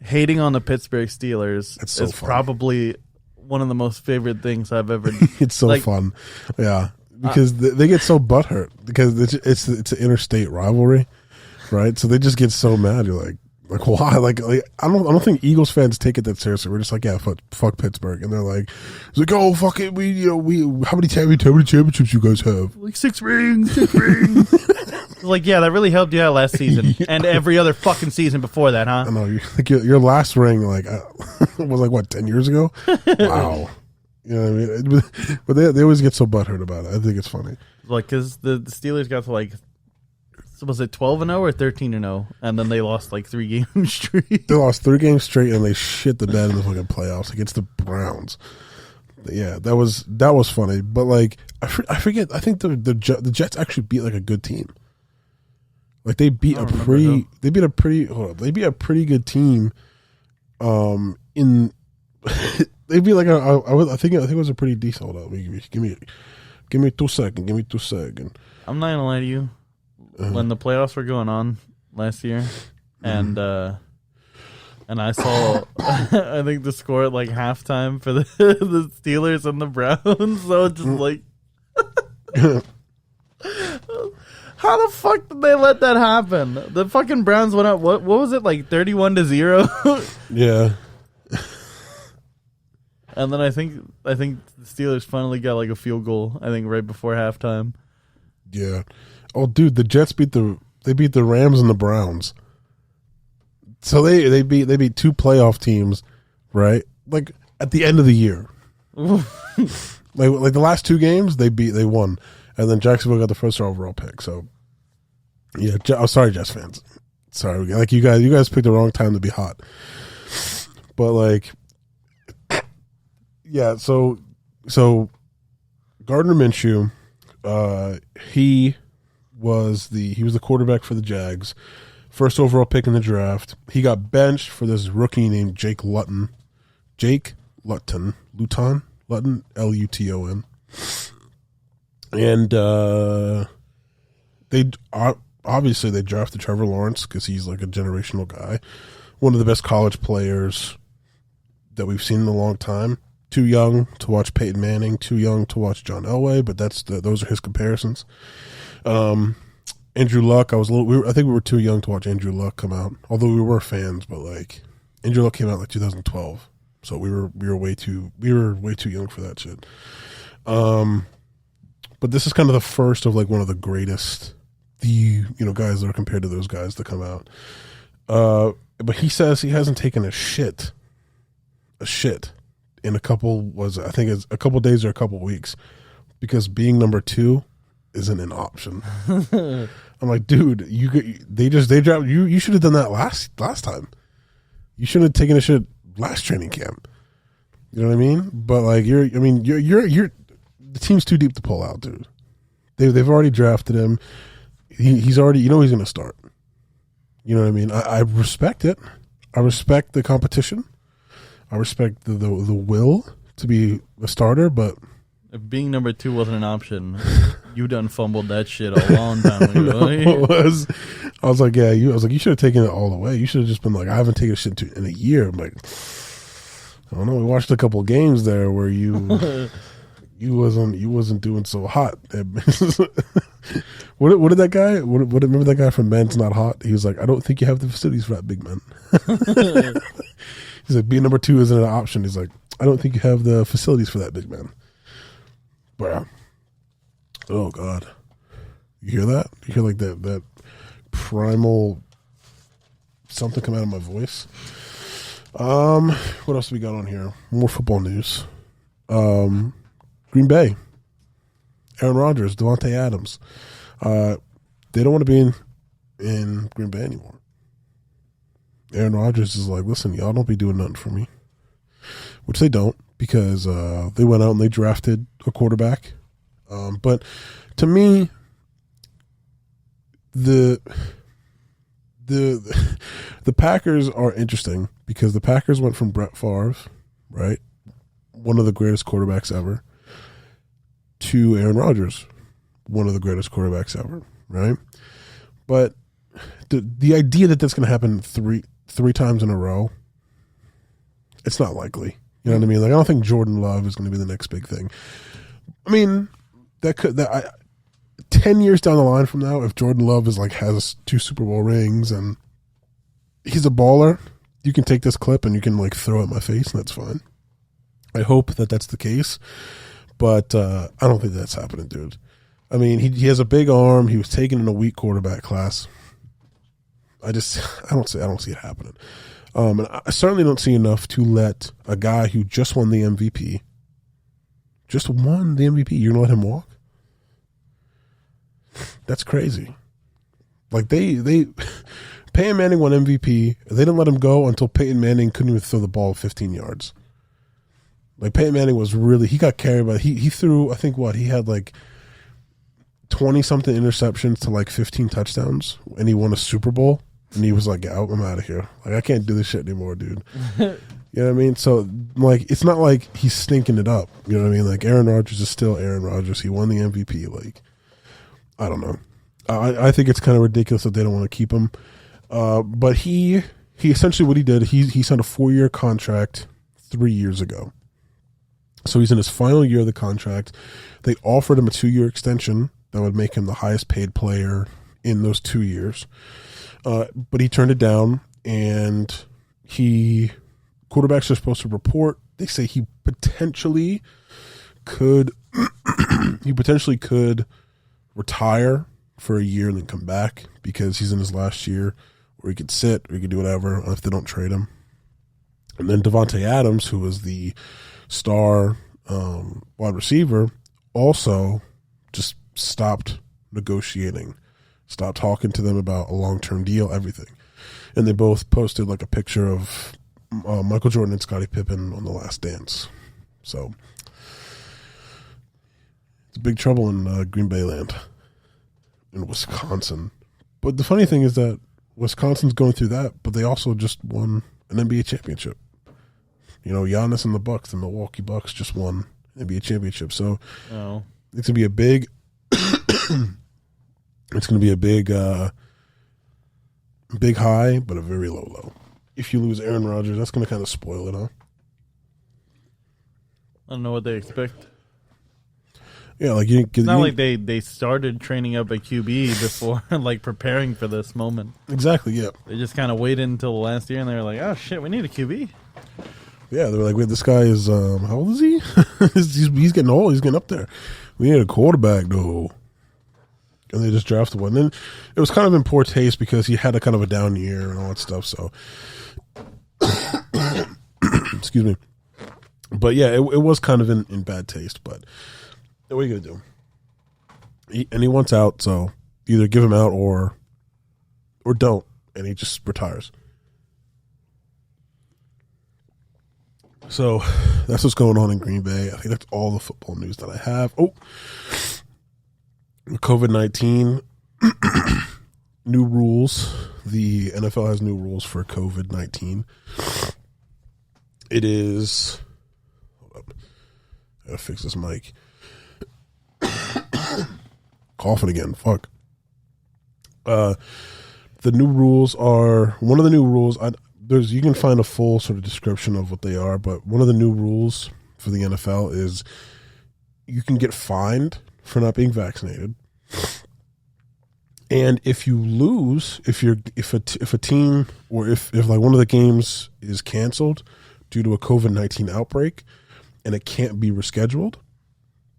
hating on the Pittsburgh Steelers is probably one of the most favorite things I've ever. It's so fun, yeah, because they get so butthurt because it's an interstate rivalry. Right, so they just get so mad. You're like why? Like I don't think Eagles fans take it that seriously. We're just like, yeah, fuck Pittsburgh, and they're like, it's like, oh fuck it, we how many championships you guys have? Like 6 rings. Like, yeah, that really helped you out last season and every other fucking season before that, huh? I know. Like your last ring, like was like what 10 years ago? Wow. You know what I mean? But they always get so butthurt about it. I think it's funny. Like, because the Steelers got to like. So was it 12-0 or 13-0? And then they lost like 3 games straight. They lost 3 games straight, and they shit the bed in the fucking playoffs against the Browns. Yeah, that was funny. But like, I forget. I think the Jets actually beat like a good team. Like they beat a pretty good team. They beat like I think it was a pretty decent. Hold on, give me 2 seconds. Give me 2 seconds. I'm not gonna lie to you. When the playoffs were going on last year, and I saw, I think the score at like halftime for the Steelers and the Browns. So it's just like, How the fuck did they let that happen? The fucking Browns went up. What was it, like 31-0? Yeah. And then I think the Steelers finally got like a field goal. I think right before halftime. Yeah. Oh, dude, the Jets beat the Rams and the Browns. So they beat two playoff teams, right? Like at the end of the year. like the last two games they won, and then Jacksonville got the first overall pick. So yeah, sorry, Jets fans. Sorry, like you guys picked the wrong time to be hot. But like, yeah. So Gardner Minshew, he was the quarterback for the Jags, first overall pick in the draft. He got benched for this rookie named Jake Luton, Luton, Luton. And they obviously drafted Trevor Lawrence because he's like a generational guy, one of the best college players that we've seen in a long time. Too young to watch Peyton Manning, too young to watch John Elway, but those are his comparisons. Andrew Luck, I think we were too young to watch Andrew Luck come out, although we were fans. But like Andrew Luck came out like 2012, so we were way too young for that shit. But this is kind of the first of like one of the greatest, guys that are compared to those guys that come out. But he says he hasn't taken a shit in a couple days or a couple weeks, because being number 2 isn't an option. I'm like, dude, they dropped you. You should have done that last time. You shouldn't have taken a shit last training camp. You know what I mean? But like, you're the team's too deep to pull out, dude. They've already drafted him. He's already, he's going to start. You know what I mean? I respect it. I respect the competition. I respect the will to be a starter, but if being number 2 wasn't an option, you done fumbled that shit a long time ago. I was like, you should have taken it all the way. You should have just been like, I haven't taken a shit in a year. I'm like, I don't know. We watched a couple games there where you wasn't doing so hot. What did that guy? Remember that guy from Men's Not Hot? He was like, I don't think you have the facilities for that, big man. He's like, being number 2 isn't an option. He's like, I don't think you have the facilities for that, big man. Bruh. Oh God. You hear that? You hear like that primal something come out of my voice? What else do we got on here? More football news. Green Bay. Aaron Rodgers, Devontae Adams. They don't want to be in Green Bay anymore. Aaron Rodgers is like, listen, y'all don't be doing nothing for me. Which they don't, because they went out and they drafted a quarterback. But to me, the Packers are interesting because the Packers went from Brett Favre, right, one of the greatest quarterbacks ever, to Aaron Rodgers, one of the greatest quarterbacks ever, right? But the idea that that's going to happen three times in a row, it's not likely. You know what I mean? Like, I don't think Jordan Love is going to be the next big thing. I mean, 10 years down the line from now, if Jordan Love has 2 Super Bowl rings and he's a baller, you can take this clip and you can like throw it in my face, and that's fine. I hope that that's the case, but I don't think that's happening, dude. I mean, he has a big arm. He was taken in a weak quarterback class. I don't see it happening. And I certainly don't see enough to let a guy who just won the MVP, you're going to let him walk? That's crazy. Like they Peyton Manning won MVP. They didn't let him go until Peyton Manning couldn't even throw the ball 15 yards. Like Peyton Manning he got carried by, he threw, I think he had like 20 something interceptions to like 15 touchdowns, and he won a Super Bowl. And he was like, I'm out of here. Like, I can't do this shit anymore, dude. You know what I mean? So, like, it's not like he's stinking it up. You know what I mean? Like, Aaron Rodgers is still Aaron Rodgers. He won the MVP. Like, I don't know. I think it's kind of ridiculous that they don't want to keep him. But he essentially, what he did, he signed a 4-year contract 3 years ago. So he's in his final year of the contract. They offered him a 2-year extension that would make him the highest paid player in those 2 years. But he turned it down, and quarterbacks are supposed to report. They say he potentially could retire for a year and then come back because he's in his last year, or he could sit, or he could do whatever if they don't trade him. And then Devontae Adams, who was the star wide receiver, also just stopped negotiating, stopped talking to them about a long-term deal, everything. And they both posted like a picture of Michael Jordan and Scottie Pippen on The Last Dance. So it's big trouble in Green Bay land, in Wisconsin. But the funny thing is that Wisconsin's going through that, but they also just won an NBA championship. You know, Giannis and the Bucks, the Milwaukee Bucks, just won an NBA championship. So it's gonna be a big. It's gonna be a big high, but a very low low. If you lose Aaron Rodgers, that's gonna kind of spoil it, huh? I don't know what they expect. Yeah, like it's not like they started training up a QB before, like preparing for this moment. Exactly. Yeah. They just kind of waited until the last year, and they were like, "Oh shit, we need a QB." Yeah, they were like, "Wait, this guy is how old is he? he's getting old. He's getting up there. We need a quarterback, though." And they just drafted one. And it was kind of in poor taste because he had a kind of a down year and all that stuff. So, excuse me. But yeah, it was kind of in bad taste. But what are you gonna do? He wants out, so either give him out or don't, and he just retires. So that's what's going on in Green Bay. I think that's all the football news that I have. Oh, COVID-19 new rules. The NFL has new rules for COVID-19. It is. Hold up. I gotta fix this mic. Coughing again. Fuck. The new rules are one of the new rules. You can find a full sort of description of what they are, but one of the new rules for the NFL is you can get fined for not being vaccinated, and if you lose, if a team or if like one of the games is canceled due to a COVID-19 outbreak and it can't be rescheduled,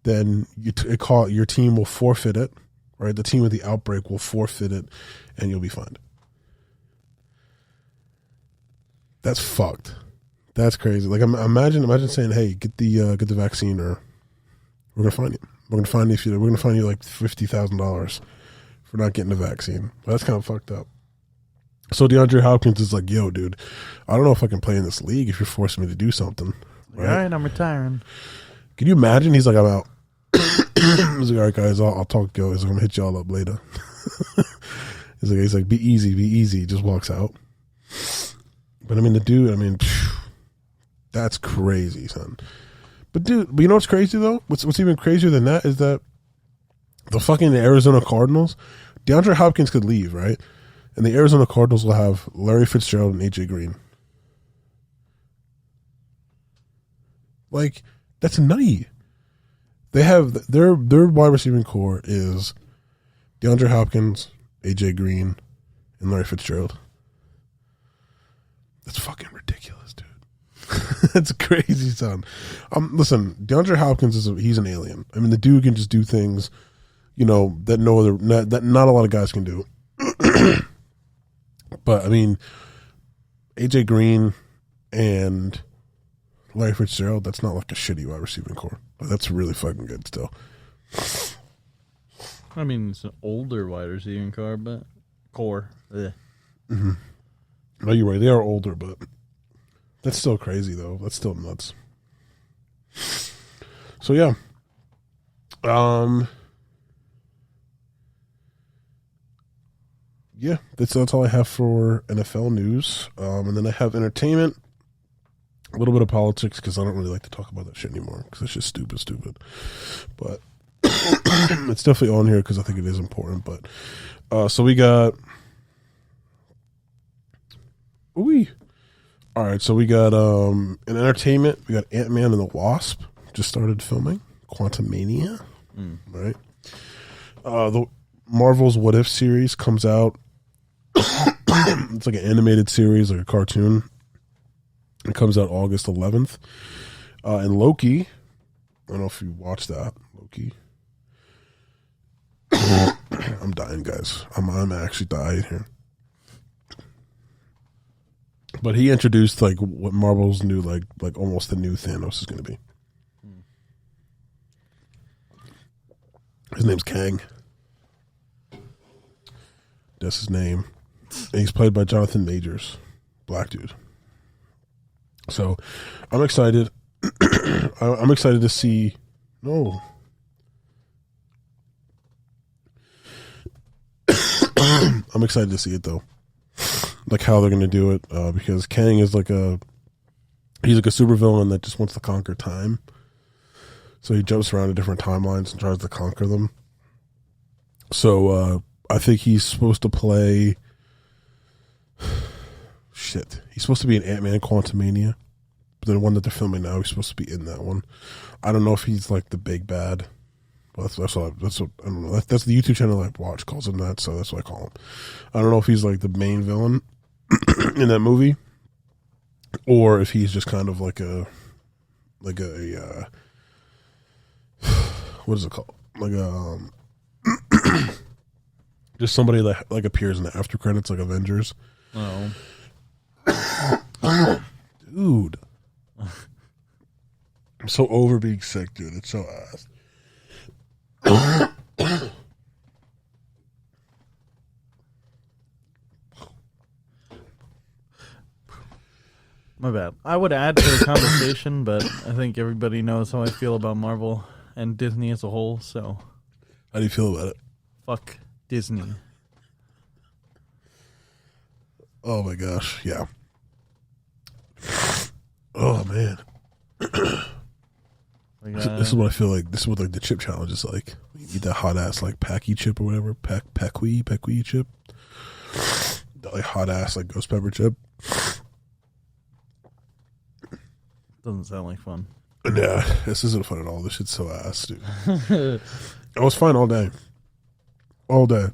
then your team will forfeit it. Right, the team with the outbreak will forfeit it, and you'll be fined. That's fucked. That's crazy. Like imagine saying, "Hey, get the vaccine, or we're gonna fine you. We're gonna fine you like $50,000 for not getting the vaccine." Well, that's kind of fucked up. So DeAndre Hopkins is like, "Yo, dude, I don't know if I can play in this league if you're forcing me to do something." Right? All right, I'm retiring. Can you imagine? He's like, "I'm out." He's like, "All right, guys, I'll talk to you. He's like, I'm gonna hit y'all up later." he's like, be easy. He just walks out. But I mean, the dude, that's crazy, son. But dude, you know what's crazy though? What's even crazier than that is that the fucking Arizona Cardinals, DeAndre Hopkins could leave, right? And the Arizona Cardinals will have Larry Fitzgerald and AJ Green. Like, that's nutty. They have their wide receiving core is DeAndre Hopkins, AJ Green, and Larry Fitzgerald. That's fucking ridiculous, dude. That's crazy, son. Listen, DeAndre Hopkins he's an alien. I mean, the dude can just do things, that not a lot of guys can do. But I mean, AJ Green and Larry Fitzgerald, that's not like a shitty wide receiving core. That's really fucking good still. I mean, it's an older wide receiving core, but core. Mm-hmm. No, you're right. They are older, but that's still crazy, though. That's still nuts. So, yeah. Yeah, that's all I have for NFL news. And then I have entertainment. A little bit of politics because I don't really like to talk about that shit anymore because it's just stupid. But it's definitely on here because I think it is important. But so we got. All right, so we got in entertainment, we got Ant-Man and the Wasp just started filming, Quantumania, right? The Marvel's What If series comes out. It's like an animated series, like a cartoon. It comes out August 11th. And Loki, I don't know if you watched that. Loki. I'm dying, guys. I'm actually dying here. But he introduced like what Marvel's new, like almost the new Thanos is going to be. His name's Kang. That's his name. And he's played by Jonathan Majors. Black dude. So I'm excited. I'm excited to see. No. I'm excited to see it though. Like how they're going to do it. Because Kang is he's like a supervillain that just wants to conquer time. So he jumps around to different timelines and tries to conquer them. So I think he's supposed to play. Shit. He's supposed to be in Ant-Man Quantumania. But the one that they're filming now, he's supposed to be in that one. I don't know if he's like the big bad. Well, that's what I don't know. That's the YouTube channel I watch calls him that, so that's what I call him. I don't know if he's like the main villain in that movie, or if he's just kind of like a what is it called? Like just somebody that like appears in the after credits, like Avengers. Oh, dude, I'm so over being sick, dude. It's so ass. my bad. I would add to the conversation, but I think everybody knows how I feel about Marvel and Disney as a whole. So, how do you feel about it? Fuck Disney. Oh my gosh, yeah. Oh man. This is what I feel like. This is what like the chip challenge is like. You eat that hot ass like Packy chip or whatever, Pequi chip. That like hot ass like ghost pepper chip. Doesn't sound like fun. Yeah, this isn't fun at all. This shit's so ass, dude. I was fine all day. All day.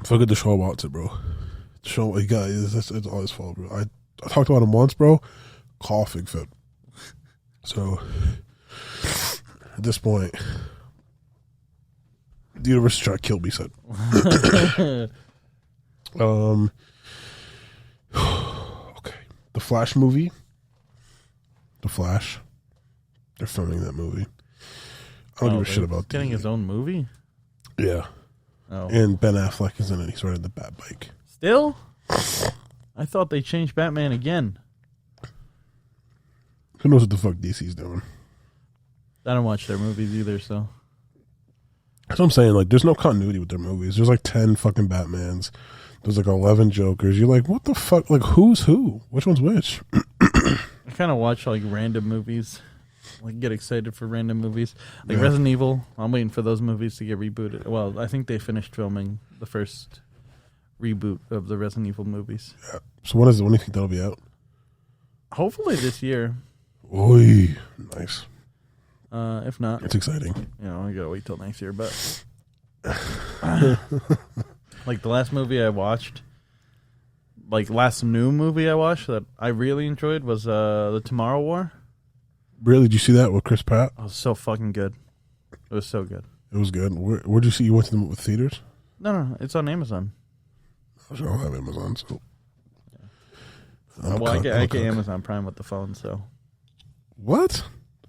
Fuck it, the show wants it, bro. The show, you got it's all his fault, bro. I talked about him once, bro. Coughing fit. So at this point, the universe is trying to kill me, son. Okay. The Flash movie. The Flash. They're filming that movie. I don't give a shit about getting his own movie. Yeah. Oh. And Ben Affleck is in it. He's riding the Bat bike. Still? I thought they changed Batman again. Who knows what the fuck DC's doing? I don't watch their movies either, so. That's what I'm saying. Like, there's no continuity with their movies. There's like 10 fucking Batmans. There's like 11 Jokers. You're like, what the fuck? Like, who's who? Which one's which? I kind of watch like random movies. Like, get excited for random movies. Like Resident Evil. I'm waiting for those movies to get rebooted. Well, I think they finished filming the first reboot of the Resident Evil movies. Yeah. So when do you think that'll be out? Hopefully this year. Oy, nice. If not, it's exciting. You know, I gotta wait till next year. But like the last movie I watched, like last new movie I watched that I really enjoyed was the Tomorrow War. Really? Did you see that with Chris Pratt? It was so fucking good. It was so good. It was good. Where'd you see? You went to the theaters? No, it's on Amazon. I don't have Amazon, so. Well, I get Amazon Prime with the phone, so. What?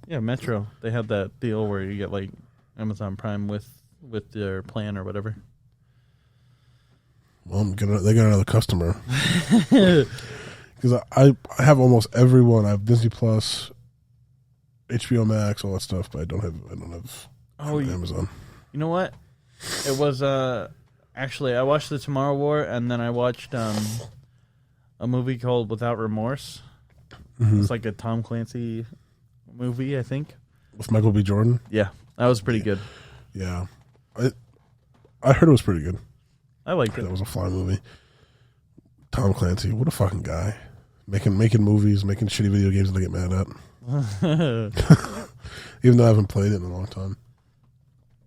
Yeah, Metro. They have that deal where you get like Amazon Prime with their plan or whatever. Well, they got another customer. Because I have almost everyone. I have Disney Plus, HBO Max, all that stuff, but I don't have Amazon. You know what? It was actually I watched the Tomorrow War and then I watched a movie called Without Remorse. Mm-hmm. It's like a Tom Clancy movie, I think. With Michael B. Jordan? Yeah. That was pretty good. Yeah. I heard it was pretty good. I liked it. That was a fly movie. Tom Clancy, what a fucking guy. Making movies, making shitty video games that I get mad at. Even though I haven't played it in a long time.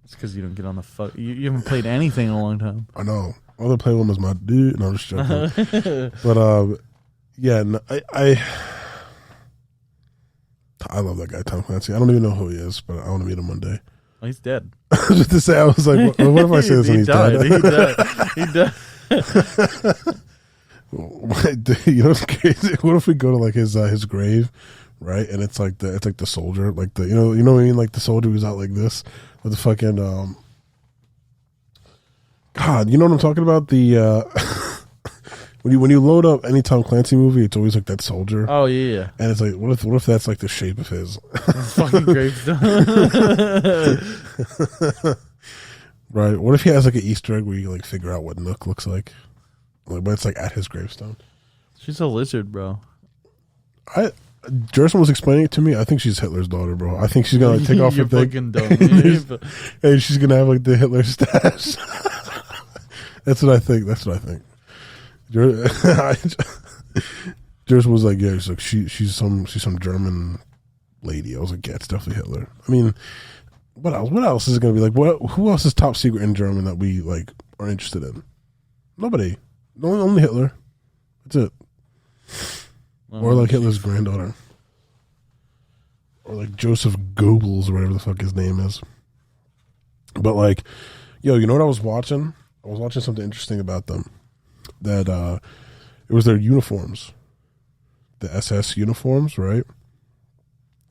It's because you don't get on the fuck. You haven't played anything in a long time. I know. All they play with is my dude. No, I'm just joking. But yeah, no, I love that guy, Tom Clancy. I don't even know who he is, but I want to meet him one day. Oh, he's dead. Just to say, I was like, what if I say this and he's dead? He died. You know what's crazy? What if we go to like his grave, right? And it's like the soldier, like the you know what I mean, like the soldier who's out like this with the fucking God, you know what I'm talking about? The when you load up any Tom Clancy movie, it's always like that soldier. Oh yeah. And it's like, what if that's like the shape of his fucking gravestone? Right. What if he has like an Easter egg where you like figure out what Nook looks like? But it's like at his gravestone. She's a lizard, bro. Jerson was explaining it to me. I think she's Hitler's daughter, bro. I think she's gonna like, take off her thing. And she's gonna have like the Hitler stash. That's what I think. Jerson was like, yeah, he's like she's some German lady. I was like, yeah, it's definitely Hitler. I mean, what else is it gonna be like? Who else is top secret in German that we like are interested in? Nobody. Only Hitler. That's it. Or like Hitler's granddaughter. Or like Joseph Goebbels or whatever the fuck his name is. But like, yo, you know what I was watching? I was watching something interesting about them. That it was their uniforms. The SS uniforms, right?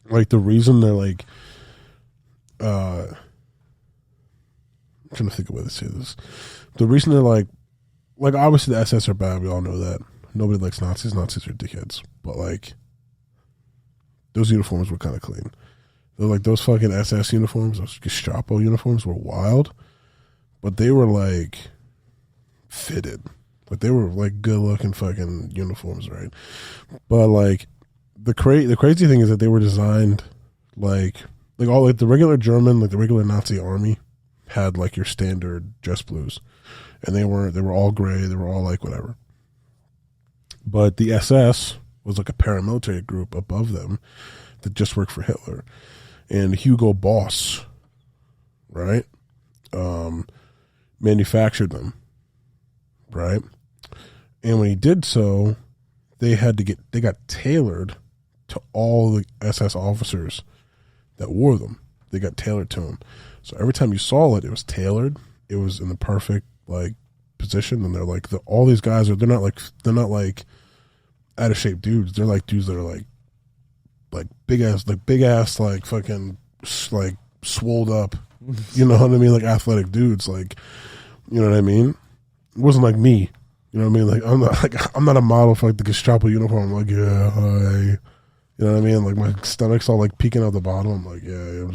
Like the reason they're like I'm trying to think of a way to say this. The reason they're like obviously the SS are bad, we all know that. Nobody likes Nazis. Nazis are dickheads. But like those uniforms were kind of clean. They're like those fucking SS uniforms, those Gestapo uniforms were wild. But they were like fitted. Like they were like good looking fucking uniforms, right? But like the crazy thing is that they were designed like all like the regular German, like the regular Nazi army had like your standard dress blues. And they were all gray, they were all like whatever. But the SS was like a paramilitary group above them that just worked for Hitler. And Hugo Boss, right, manufactured them, right? And when he did so, they got tailored to all the SS officers that wore them. They got tailored to them. So every time you saw it, it was tailored. It was in the perfect like position. And they're like all these guys they're not like out of shape dudes. They're like dudes that are like big ass like fucking like swolled up. You know what I mean? Like athletic dudes. Like, you know what I mean? It wasn't like me. You know what I mean? Like I'm not a model for like the Gestapo uniform. I'm like, yeah, hi. You know what I mean? Like my stomach's all like peeking out the bottom. I'm like, yeah,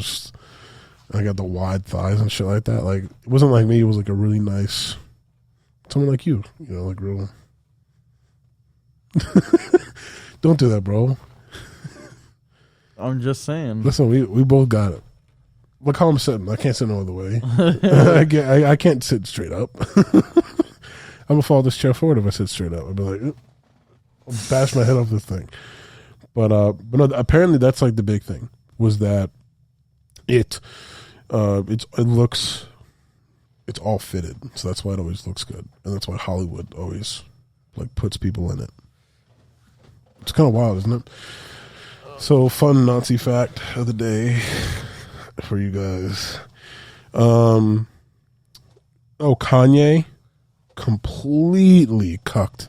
I got the wide thighs and shit like that. Like it wasn't like me. It was like a really nice, someone like you. You know, like real. Don't do that, bro. I'm just saying. Listen, we both got it. Look how I'm sitting. I can't sit no other way. I can't sit straight up. I'm gonna fall this chair forward if I sit straight up. I'll be like, I'll bash my head off this thing. But no, apparently that's like the big thing was that it looks, it's all fitted, so that's why it always looks good, and that's why Hollywood always like puts people in it. It's kind of wild, isn't it? So fun Nazi fact of the day for you guys. Kanye completely cucked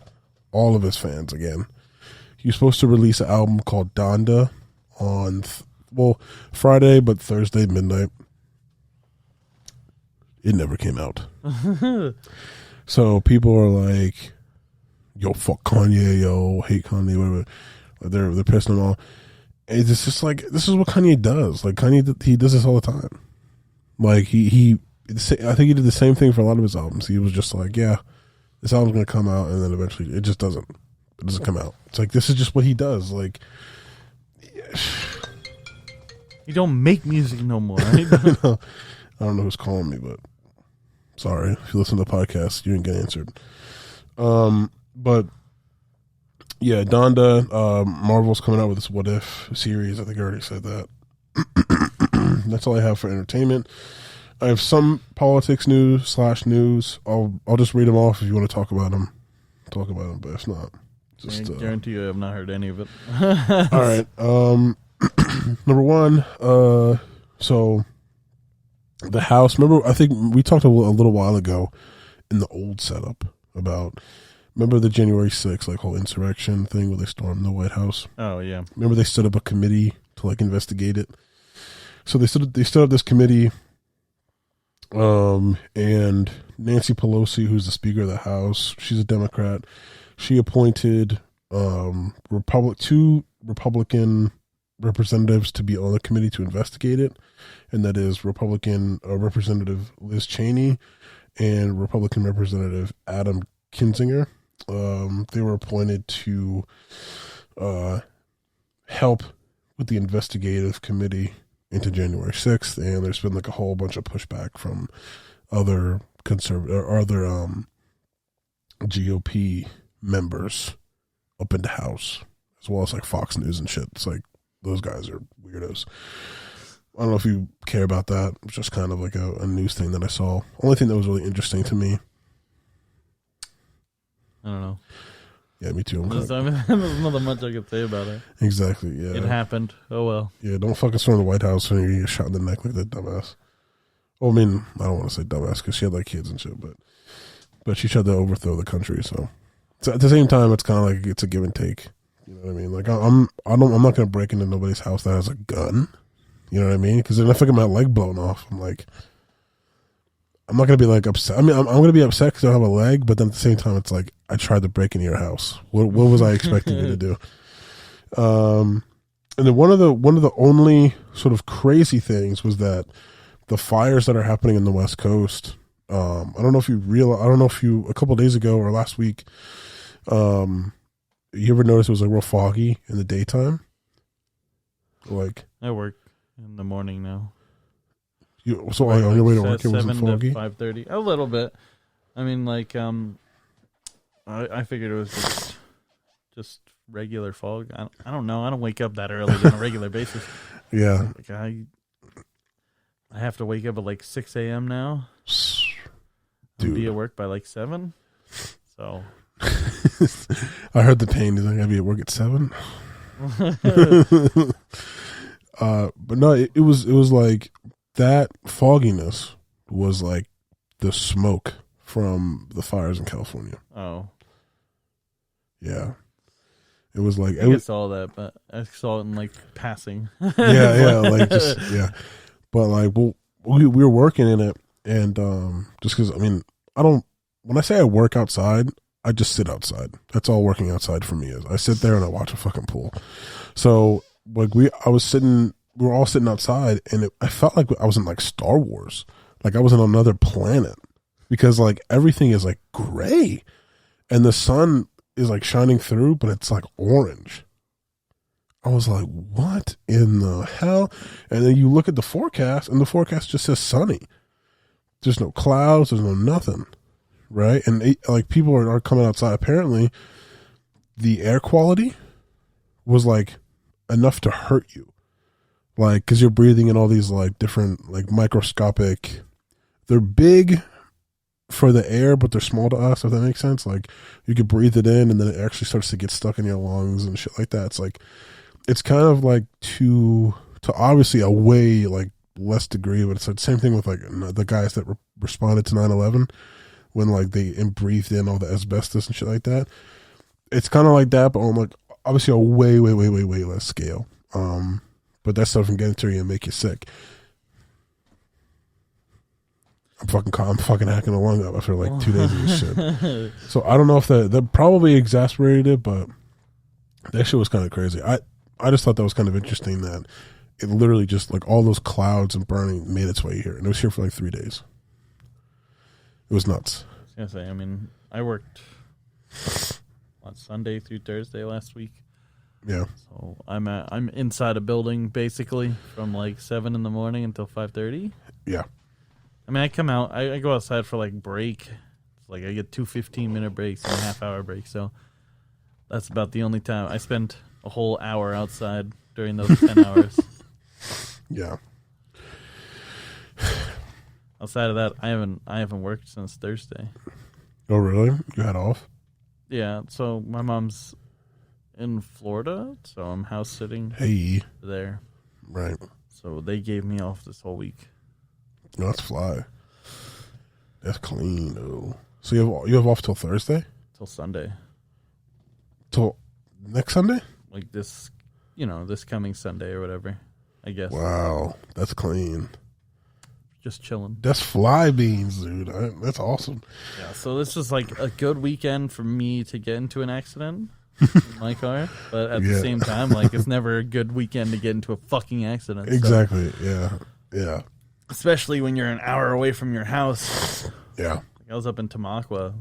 all of his fans again. He was supposed to release an album called Donda on Friday, but Thursday midnight. It never came out. So people are like, yo, fuck Kanye, yo, hate Kanye, whatever. They're pissing him off. It's just like, this is what Kanye does. Like Kanye, he does this all the time. Like I think he did the same thing for a lot of his albums. He was just like, yeah, this album's gonna come out, and then eventually it just doesn't. It doesn't come out. It's like, this is just what he does. Like, you don't make music no more. Right? I don't know who's calling me, but sorry if you listen to the podcast, you didn't get answered. But yeah, Donda, Marvel's coming out with this What If series. I think I already said that. That's all I have for entertainment. I have some politics news / news. I'll just read them off if you want to talk about them. Talk about them, but if not, just I guarantee you I have not heard any of it. All right. Number one. So the House. Remember, I think we talked a little while ago in the old setup about. Remember the January 6th, like, whole insurrection thing where they stormed the White House? Oh, yeah. Remember they stood up a committee to, like, investigate it? So they stood up this committee, and Nancy Pelosi, who's the Speaker of the House, she's a Democrat. She appointed two Republican representatives to be on the committee to investigate it, and that is Republican Representative Liz Cheney and Republican Representative Adam Kinzinger. They were appointed to help with the investigative committee into January 6th, and there's been like a whole bunch of pushback from other GOP members up in the House, as well as like Fox News and shit. It's like those guys are weirdos. I don't know if you care about that. It's just kind of like a news thing that I saw. Only thing that was really interesting to me. I don't know. Yeah, me too. There's nothing much I could say about it. Exactly, yeah. It happened. Oh, well. Yeah, don't fucking storm the White House when you get shot in the neck like that dumbass. Well, I mean, I don't want to say dumbass because she had like kids and shit, but she tried to overthrow the country, so at the same time, it's kind of like it's a give and take. You know what I mean? Like I'm not gonna break into nobody's house that has a gun. You know what I mean? Because then if I get my leg blown off, I'm not going to be like upset. I mean, I'm going to be upset because I don't have a leg, but then at the same time, it's like, I tried to break into your house. What was I expecting you to do? And then one of the only sort of crazy things was that the fires that are happening in the West Coast, I don't know if you, a couple of days ago or last week, you ever notice it was like real foggy in the daytime? Like, I work in the morning now. So on your way to work, it wasn't foggy? 5:30, a little bit. I mean, like, I figured it was just regular fog. I don't know. I don't wake up that early on a regular basis. Yeah. Like I have to wake up at like 6 a.m. now. Dude. Be at work by like 7. So. I heard the pain. Is I gotta be at work at 7? But no, it was like that fogginess was like the smoke from the fires in California. Oh. Yeah. It was like I saw that, but I saw it in like passing. yeah, like just but like we were working in it, and just because I mean when I say I work outside, I just sit outside. That's all working outside for me is. I sit there and I watch a fucking pool. So like we were all sitting outside, and I felt like I was in like Star Wars, like I was on another planet, because like everything is like gray, and the sun is like shining through, but it's like orange. I was like, what in the hell? And then you look at the forecast, and the forecast just says sunny. There's no clouds, there's no nothing, right? And like people are coming outside. Apparently, the air quality was like enough to hurt you, like because you're breathing in all these like different like microscopic. They're big for the air, but they're small to us, if that makes sense. Like you could breathe it in, and then it actually starts to get stuck in your lungs and shit like that. It's like it's kind of like to obviously a way like less degree, but it's the same thing with like the guys that responded to 9/11 when like they breathed in all the asbestos and shit like that. It's kind of like that, but on like obviously a way less scale. But that stuff can get into you and make you sick. I'm fucking hacking the lung up after like 2 days of this shit. So I don't know if that probably exasperated it, but that shit was kind of crazy. I just thought that was kind of interesting that it literally just like all those clouds and burning made its way here, and it was here for like 3 days. It was nuts. I was gonna say, I mean, I worked on Sunday through Thursday last week. Yeah. So I'm inside a building basically from like 7 in the morning until 5:30. Yeah. I mean, I come out, I go outside for like break. It's like I get 2 15-minute breaks and a half-hour break. So that's about the only time. I spent a whole hour outside during those 10 hours. Yeah. outside of that, I haven't worked since Thursday. Oh, really? You had off? Yeah. So my mom's in Florida, so I'm house sitting. Hey. There. Right. So they gave me off this whole week. No, that's fly. That's clean, though. So you have off till Thursday? Till Sunday. Till next Sunday? Like this coming Sunday or whatever, I guess. Wow, that's clean. Just chilling. That's fly beans, dude. That's awesome. Yeah, so this is like a good weekend for me to get into an accident in my car, but at the same time, like it's never a good weekend to get into a fucking accident. Exactly. So. Yeah. Especially when you're an hour away from your house. Yeah. Like I was up in Tamaqua.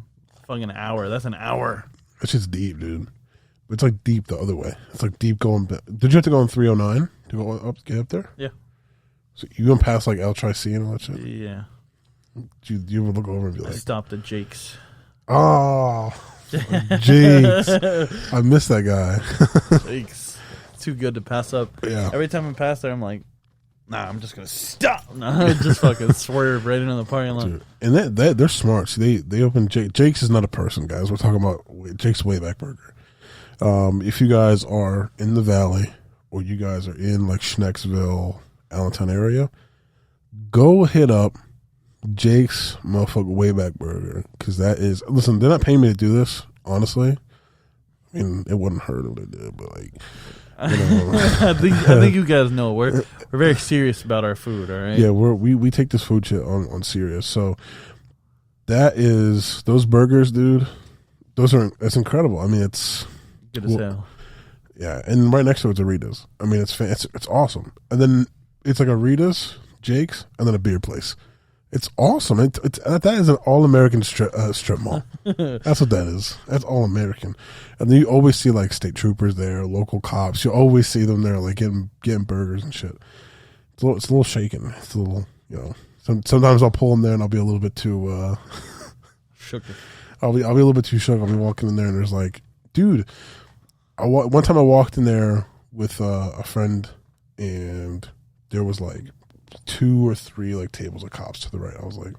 Fucking hour. That's an hour. That's just deep, dude. It's like deep the other way. It's like deep going back. Did you have to go on 309 to go up, get up there? Yeah. So you went past like El Tri-C and all that shit? Yeah. Do you ever look over and be like... I stopped at Jake's. Oh, Jake's. I miss that guy. Jake's. Too good to pass up. Yeah. Every time I pass there, I'm like, nah, I'm just going to stop. Nah, I just fucking swerve right into the parking lot. Dude. And they're smart. See, they opened Jake's is not a person, guys. We're talking about Jake's Wayback Burger. If you guys are in the Valley or you guys are in like Schnecksville, Allentown area, go hit up Jake's motherfucker Wayback Burger, because that is, listen, they're not paying me to do this, honestly. I mean, it wouldn't hurt if they did, but like, you know. I think you guys know we're very serious about our food, all right? Yeah, we take this food shit on serious. So that is, those burgers, dude, that's incredible. I mean, it's good as hell. Yeah, and right next to it's a Rita's. I mean, it's awesome. And then it's like a Rita's, Jake's, and then a beer place. It's awesome. That is an all-American strip mall. That's what that is. That's all-American. And then you always see like state troopers there, local cops. You always see them there, like getting burgers and shit. It's a little shaken. It's a little, you know. Sometimes I'll pull in there and I'll be a little bit too shook. I'll be a little bit too shook. I'll be walking in there and there's like, dude. One time I walked in there with a friend and there was like 2 or 3 like tables of cops to the right. I was like,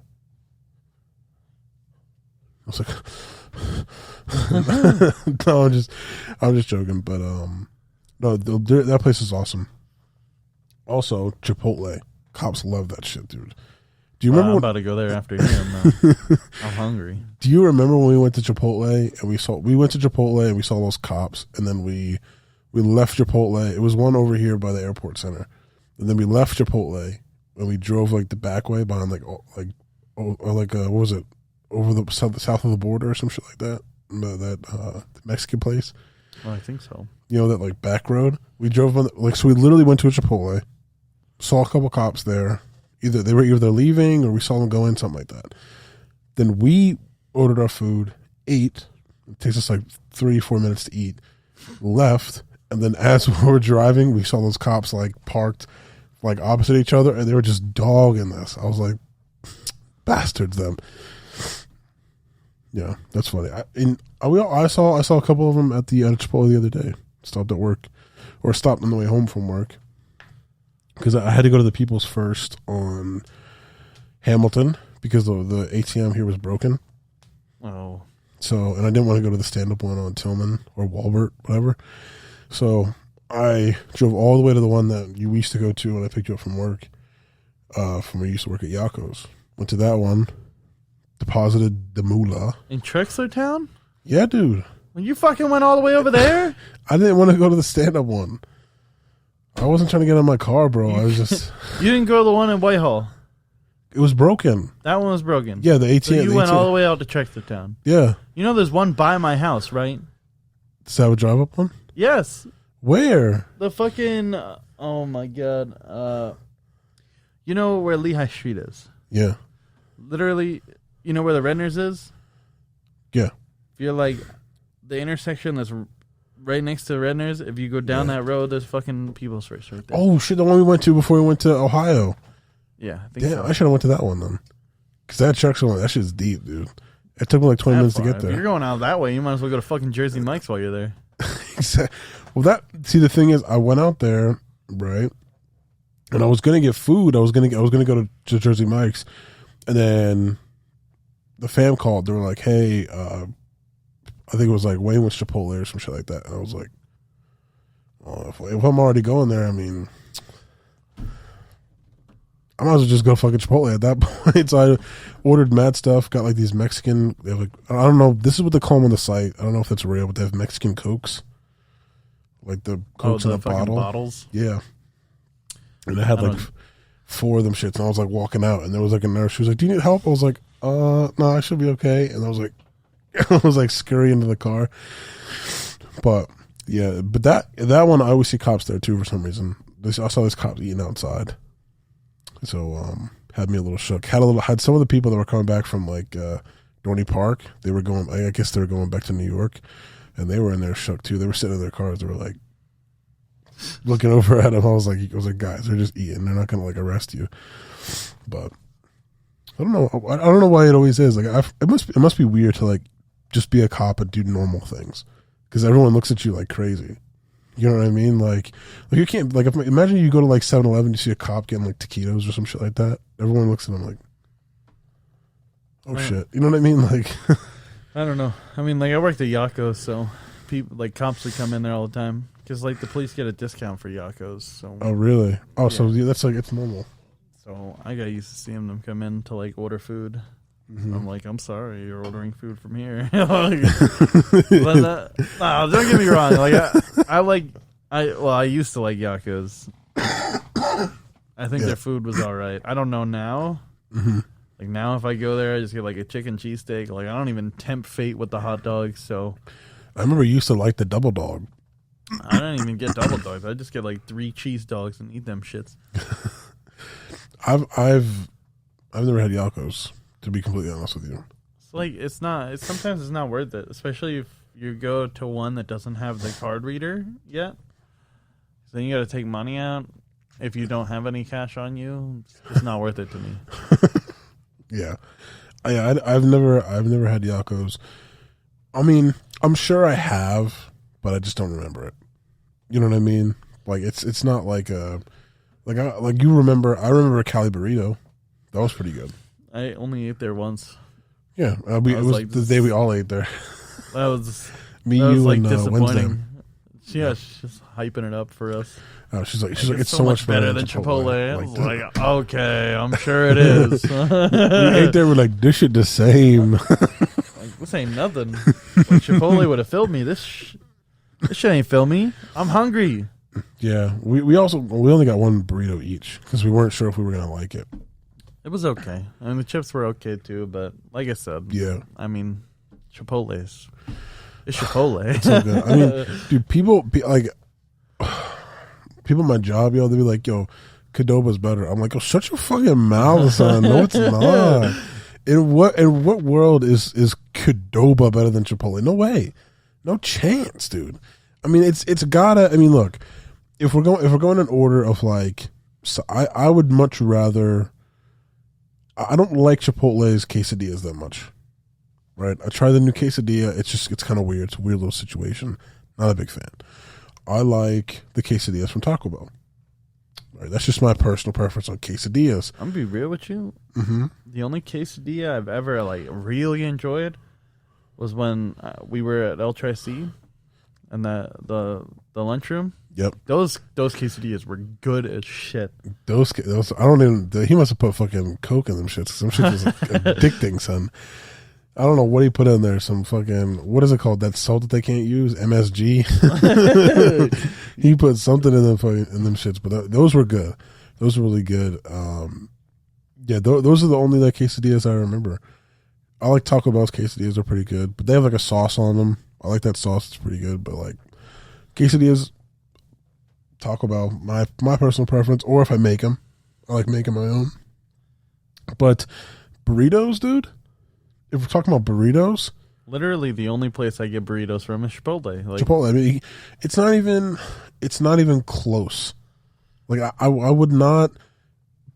no, I'm just joking. But no, that place is awesome. Also, Chipotle, cops love that shit, dude. Do you remember? I'm about to go there after him. I'm hungry. Do you remember when we went to Chipotle and we went to Chipotle and we saw those cops, and then we left Chipotle. It was one over here by the airport center, and then we left Chipotle and we drove like the back way behind what was it, over the south of the border or some shit like that, that Mexican place. Oh, I think so. You know, that like back road. We drove on so we literally went to a Chipotle, saw a couple cops there. They were either leaving or we saw them go in, something like that. Then we ordered our food, ate. It takes us like 3-4 minutes to eat. Left, and then as we were driving, we saw those cops like parked like opposite each other, and they were just dogging us. I was like, bastards, them. Yeah, that's funny. I saw a couple of them at the Chipotle the other day. Stopped at work, or stopped on the way home from work. Because I had to go to the People's First on Hamilton because the ATM here was broken. Oh. So, and I didn't want to go to the stand-up one on Tillman or Walbert, whatever. So I drove all the way to the one that you used to go to when I picked you up from work, from where you used to work at Yako's. Went to that one, deposited the moolah. In Trexler Town? Yeah, dude. When you fucking went all the way over there? I didn't want to go to the stand-up one. I wasn't trying to get in my car, bro. I was just... You didn't go to the one in Whitehall? It was broken. That one was broken? Yeah, the ATM. So you went ATM. all the way out to Trexler Town? Yeah. You know there's one by my house, right? Is that a drive-up one? Yes. Where? The fucking... oh, my God. You know where Lehigh Street is? Yeah. Literally, you know where the Redners is? Yeah. If you're like... The intersection that's... right next to Redner's, if you go down that road, there's fucking People's First right there. Oh, shit, the one we went to before we went to Ohio. Yeah, I think so. I should have went to that one then. Because that truck's one, that shit's deep, dude. It took me like 20 minutes to get there. If you're going out that way, you might as well go to fucking Jersey Mike's while you're there. Exactly. Well, the thing is, I went out there, right? And I was going to get food. I was gonna go to Jersey Mike's. And then the fam called. They were like, hey, I think it was like Wayne with Chipotle or some shit like that. And I was like, oh, if I'm already going there, I mean, I might as well just go fucking Chipotle at that point. So I ordered mad stuff, got like these Mexican, they have like, I don't know, this is what they call them on the site. I don't know if that's real, but they have Mexican Cokes. Like the Cokes in a bottle. Bottles? Yeah. And I had like 4 of them shits, and I was like walking out, and there was like a nurse. She was like, "Do you need help?" I was like, no, I should be okay." And I was like scurrying into the car. But yeah, but that one, I always see cops there too for some reason. I saw this cop eating outside, so had me a little shook. Had some of the people that were coming back from like Dorney Park. They were going. I guess they were going back to New York, and they were in there shook too. They were sitting in their cars. They were like looking over at him. I was like, guys, they're just eating. They're not gonna like arrest you. But I don't know. I don't know why it always is. Like it must be weird to like just be a cop and do normal things, because everyone looks at you like crazy. You know what I mean? Like you can't like imagine you go to like 7-Eleven, you see a cop getting like taquitos or some shit like that. Everyone looks at him like, oh shit. You know what I mean? Like I don't know. I mean, like I worked at Yakko's, so people like cops would come in there all the time. Because, like, the police get a discount for Yakko's. So. Oh, really? Oh, yeah. So that's like, it's normal. So I got used to seeing them come in to, like, order food. Mm-hmm. I'm like, I'm sorry, you're ordering food from here. But, no, don't get me wrong. Like, I used to like Yakko's. I think their food was all right. I don't know now. Mm-hmm. Like, now if I go there, I just get, like, a chicken cheesesteak. Like, I don't even tempt fate with the hot dogs, so. I remember you used to like the double dog. I don't even get double dogs. I just get like 3 cheese dogs and eat them shits. I've never had Yakko's, to be completely honest with you. It's like sometimes it's not worth it, especially if you go to one that doesn't have the card reader yet. So then you got to take money out. If you don't have any cash on you, it's not worth it to me. Yeah, I've never had Yakko's. I mean, I'm sure I have, but I just don't remember it. You know what I mean? Like it's not like like you remember. I remember a Cali burrito. That was pretty good. I only ate there once. Yeah, it was like the day we all ate there. That was you, like and disappointing. Yeah, she's just hyping it up for us. Oh, she's like it's so much better than Chipotle. I was like, okay, I'm sure it is. We ate there. We're like, this shit the same. Like, this ain't nothing. Like, Chipotle would have filled me. This shit ain't fill me. I'm hungry. Yeah, we only got one burrito each because we weren't sure if we were gonna like it. It was okay. I mean, the chips were okay too, but like I said, yeah. I mean, Chipotle's. It's Chipotle. It's so good. I mean, dude, people in my job, yo, they be like, yo, Qdoba's better. I'm like, yo, shut your fucking mouth, son. No, it's not. In what world is Qdoba better than Chipotle? No way. No chance, dude. I mean, it's gotta. I mean, look, if we're going in order of like, so I would much rather. I don't like Chipotle's quesadillas that much, right? I tried the new quesadilla. It's kind of weird. It's a weird little situation. Not a big fan. I like the quesadillas from Taco Bell. Right, that's just my personal preference on quesadillas. I'm gonna be real with you. Mm-hmm. The only quesadilla I've ever like really enjoyed was when we were at El Tri-C and the lunchroom. Yep. Those quesadillas were good as shit. Those I don't even. He must have put fucking Coke in them shits. Some shit was addicting, son. I don't know what he put in there. Some fucking, what is it called? That salt that they can't use, MSG. He put something in them shits, but those were good. Those were really good. Yeah, those are the only like quesadillas I remember. I like Taco Bell's quesadillas are pretty good, but they have like a sauce on them. I like that sauce; it's pretty good. But like quesadillas, Taco Bell, my personal preference. Or if I make them, I like making my own. But burritos, dude. If we're talking about burritos, literally the only place I get burritos from is Chipotle. Like, Chipotle. I mean, it's not even close. Like I would not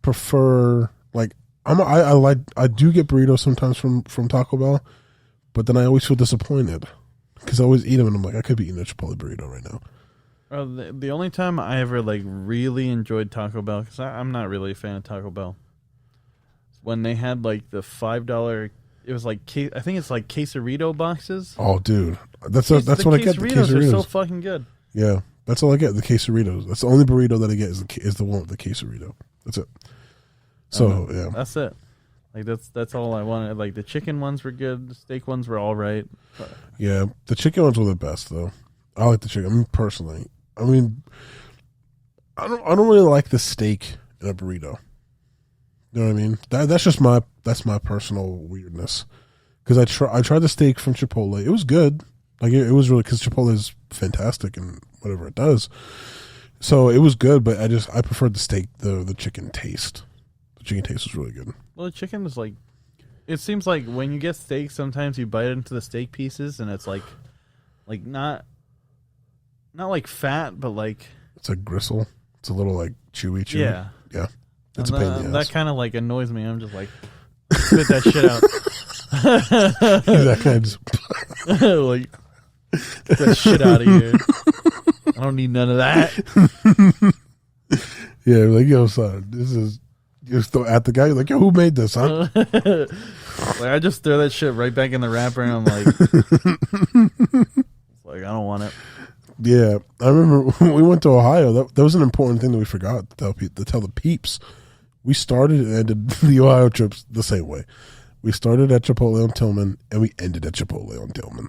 prefer. Like I do get burritos sometimes from Taco Bell, but then I always feel disappointed because I always eat them and I'm like, I could be eating a Chipotle burrito right now. The only time I ever like really enjoyed Taco Bell, because I'm not really a fan of Taco Bell. when they had like the $5. It was like I think it's like quesarito boxes. Oh, dude, that's what I get. The quesaritos are so fucking good. Yeah, that's all I get. The quesaritos. That's the only burrito that I get is the one with the quesarito. That's it. So yeah, that's it. Like that's all I wanted. Like the chicken ones were good. The steak ones were all right. But yeah, the chicken ones were the best though. I like the chicken. I mean, personally, I don't really like the steak in a burrito. You know what I mean? That's my personal weirdness. Because I tried the steak from Chipotle. It was good. Like it was really, because Chipotle is fantastic and whatever it does. So it was good, but I preferred the steak, the chicken taste. The chicken taste was really good. Well, the chicken is like, it seems like when you get steak, sometimes you bite into the steak pieces and it's like not like fat, but like it's like gristle. It's a little like chewy. Yeah. Yeah. It's a pain in the ass. That kind of like annoys me. I'm just like, spit that shit out. That kind of just like, get that shit out of here. I don't need none of that. Yeah, like, yo, son, this is, you're still at the guy. You're like, yo, who made this, huh? Like, I just throw that shit right back in the wrapper, and I'm like, it's like, I don't want it. Yeah, I remember when we went to Ohio. That was an important thing that we forgot to tell the peeps. We started and ended the Ohio trips the same way. We started at Chipotle on Tillman, and we ended at Chipotle on Tillman.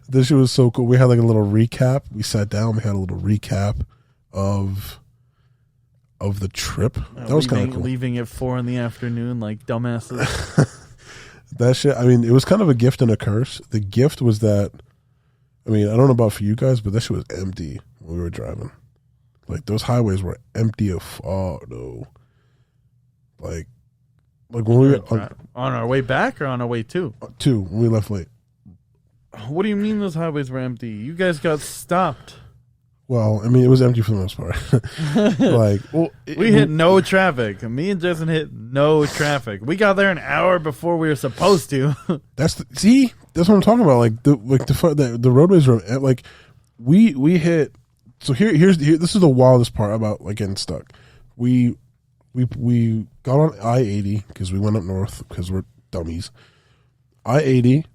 This shit was so cool. We had like a little recap. We sat down. We had a little recap of the trip. That was kind of cool. Leaving at 4 p.m, like dumbasses. That shit. I mean, it was kind of a gift and a curse. The gift was that, I mean, I don't know about for you guys, but that shit was empty when we were driving. Like, those highways were empty of fuck, though. Like when we were on our way back or on our way to? When we left late. What do you mean those highways were empty? You guys got stopped. Well, I mean, it was empty for the most part. We hit no traffic. Me and Jason hit no traffic. We got there an hour before we were supposed to. That's what I'm talking about. Like the roadways were like we hit. So here's this is the wildest part about like getting stuck. We got on I-80 because we went up north because we're dummies. I-80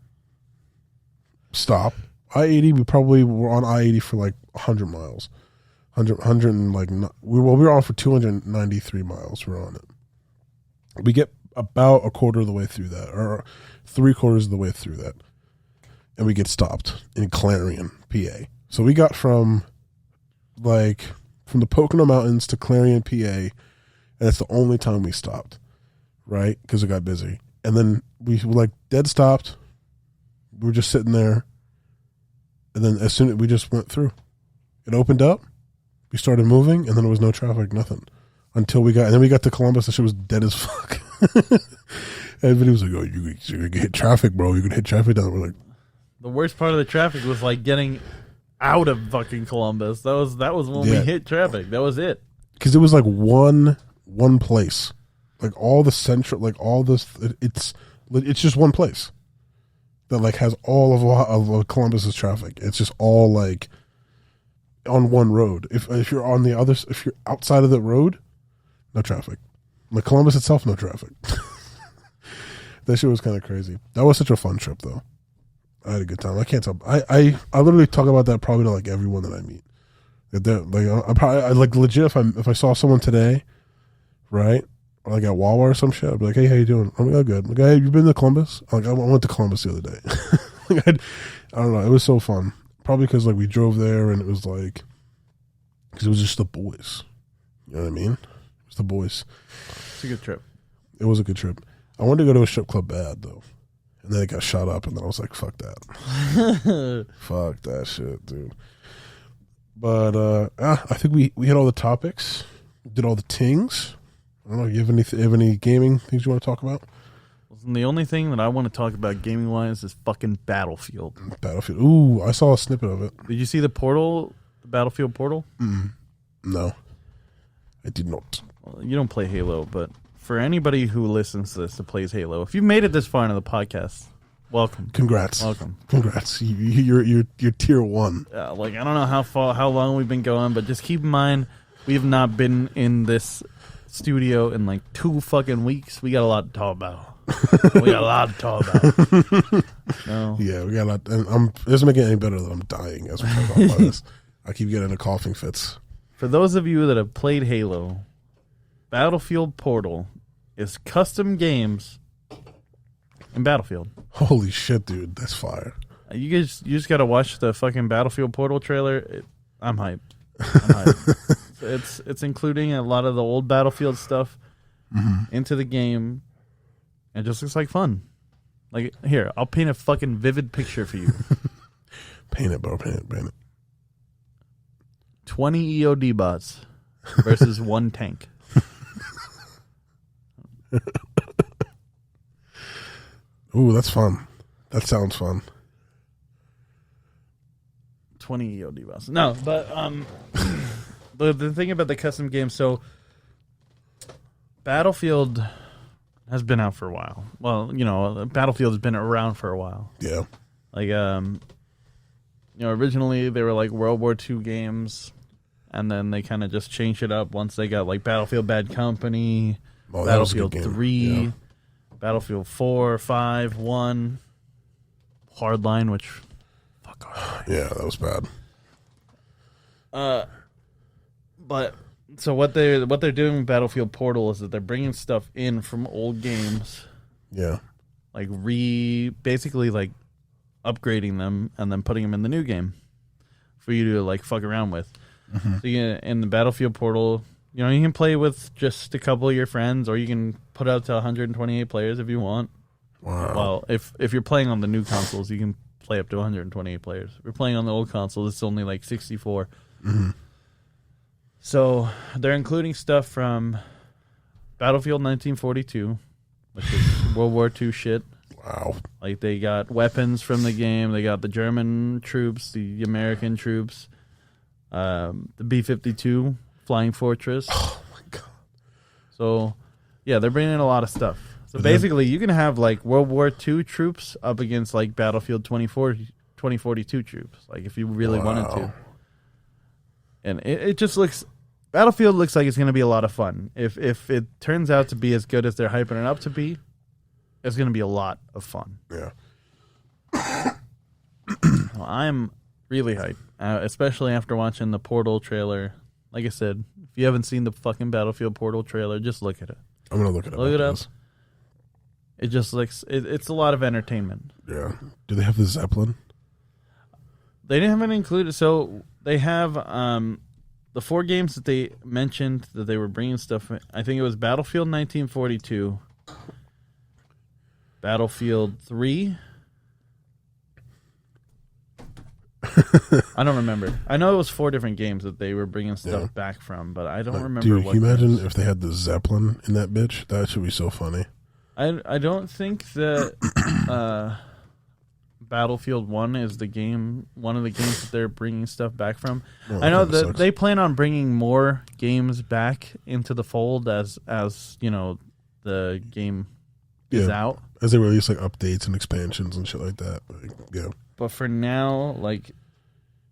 stop. I-80 we probably were on I-80 for like 100 miles. 100 and like we were on for 293 miles. We're on it. We get about a quarter of the way through that, or 3/4 of the way through that, and we get stopped in Clarion, PA. So we got from the Pocono Mountains to Clarion, PA, and that's the only time we stopped, right? Because it got busy, and then we were like dead stopped. We were just sitting there, and then as soon as we just went through, it opened up. We started moving, and then there was no traffic, nothing. Until we got to Columbus, and shit was dead as fuck. Everybody was like, "Oh, you're gonna hit traffic, bro. You're gonna hit traffic down." We're like, the worst part of the traffic was like getting out of fucking Columbus. That was when we hit traffic. That was it. Because it was like one place, like all the central, like all this. It's just one place that like has all of Columbus's traffic. It's just all like on one road. If you're on the other, if you're outside of the road, no traffic. Like Columbus itself, no traffic. That shit was kind of crazy. That was such a fun trip, though. I had a good time. I can't tell. I literally talk about that probably to like everyone that I meet. I like legit. If I saw someone today, right, or like at Wawa or some shit, I'd be like, "Hey, how you doing?" I'm like, "Oh, good." I'm like, "Hey, you been to Columbus?" I'm like, I went to Columbus the other day. I don't know. It was so fun. Probably because like we drove there and it was like, because it was just the boys. You know what I mean? It was the boys. It's a good trip. It was a good trip. I wanted to go to a strip club bad though. And then it got shot up, and then I was like, fuck that. Fuck that shit, dude. But I think we hit all the topics, did all the tings. I don't know, you have any gaming things you want to talk about? Listen, the only thing that I want to talk about gaming-wise is fucking Battlefield. Battlefield. Ooh, I saw a snippet of it. Did you see the Battlefield portal? No, I did not. Well, you don't play Halo, but for anybody who listens to this that plays Halo, if you made it this far into the podcast, welcome. Congrats. Welcome. Congrats. You're tier 1. Like I don't know how long we've been going, but just keep in mind we have not been in this studio in like 2 fucking weeks. We got a lot to talk about. No. Yeah, we got a lot. And it doesn't make it any better that I'm dying as we talk about this. I keep getting the coughing fits. For those of you that have played Halo, Battlefield Portal is custom games in Battlefield. Holy shit, dude. That's fire. You just got to watch the fucking Battlefield Portal trailer. I'm hyped. It's including a lot of the old Battlefield stuff into the game. It just looks like fun. Like, here, I'll paint a fucking vivid picture for you. Paint it, bro. Paint it. 20 EOD bots versus 1 tank. Ooh, that's fun. That sounds fun. 20 EOD bots. No, but the thing about the custom game, so Battlefield has been out for a while. Well, Battlefield has been around for a while. Yeah. Like, originally they were like World War II games, and then they kind of just changed it up once they got like Battlefield Bad Company, Battlefield 3, Battlefield 4, 5, 1, Hardline, which fuck Hardline. Yeah, that was bad. But so what they're doing with Battlefield Portal is that they're bringing stuff in from old games. Yeah. Like basically like upgrading them and then putting them in the new game for you to like fuck around with. Mm-hmm. So in the Battlefield Portal, you can play with just a couple of your friends, or you can put out to 128 players if you want. Wow. Well, if you're playing on the new consoles, you can play up to 128 players. If you're playing on the old consoles, it's only like 64. Mm-hmm. So they're including stuff from Battlefield 1942, which is World War II shit. Wow. Like, they got weapons from the game. They got the German troops, the American troops, the B-52 Flying Fortress. Oh, my God. So, yeah, they're bringing in a lot of stuff. So, basically, you can have, like, World War II troops up against, like, Battlefield 2042 troops, like, if you really wanted to. And it just looks... Battlefield looks like it's going to be a lot of fun. If it turns out to be as good as they're hyping it up to be, it's going to be a lot of fun. Yeah. Well, I'm really hyped, especially after watching the Portal trailer. Like I said, if you haven't seen the fucking Battlefield Portal trailer, just look at it. I'm going to look it up. Look it up. It just looks... It's a lot of entertainment. Yeah. Do they have the Zeppelin? They didn't have it included. So they have the 4 games that they mentioned that they were bringing stuff in. I think it was Battlefield 1942, Battlefield 3. I don't remember. I know it was 4 different games that they were bringing stuff back from, but I don't remember. Dude, what can you imagine if they had the Zeppelin in that bitch? That should be so funny. I don't think that Battlefield 1 is one of the games that they're bringing stuff back from. Well, I know that they plan on bringing more games back into the fold as the game is out. As they release like updates and expansions and shit like that. Like, yeah. But for now, like,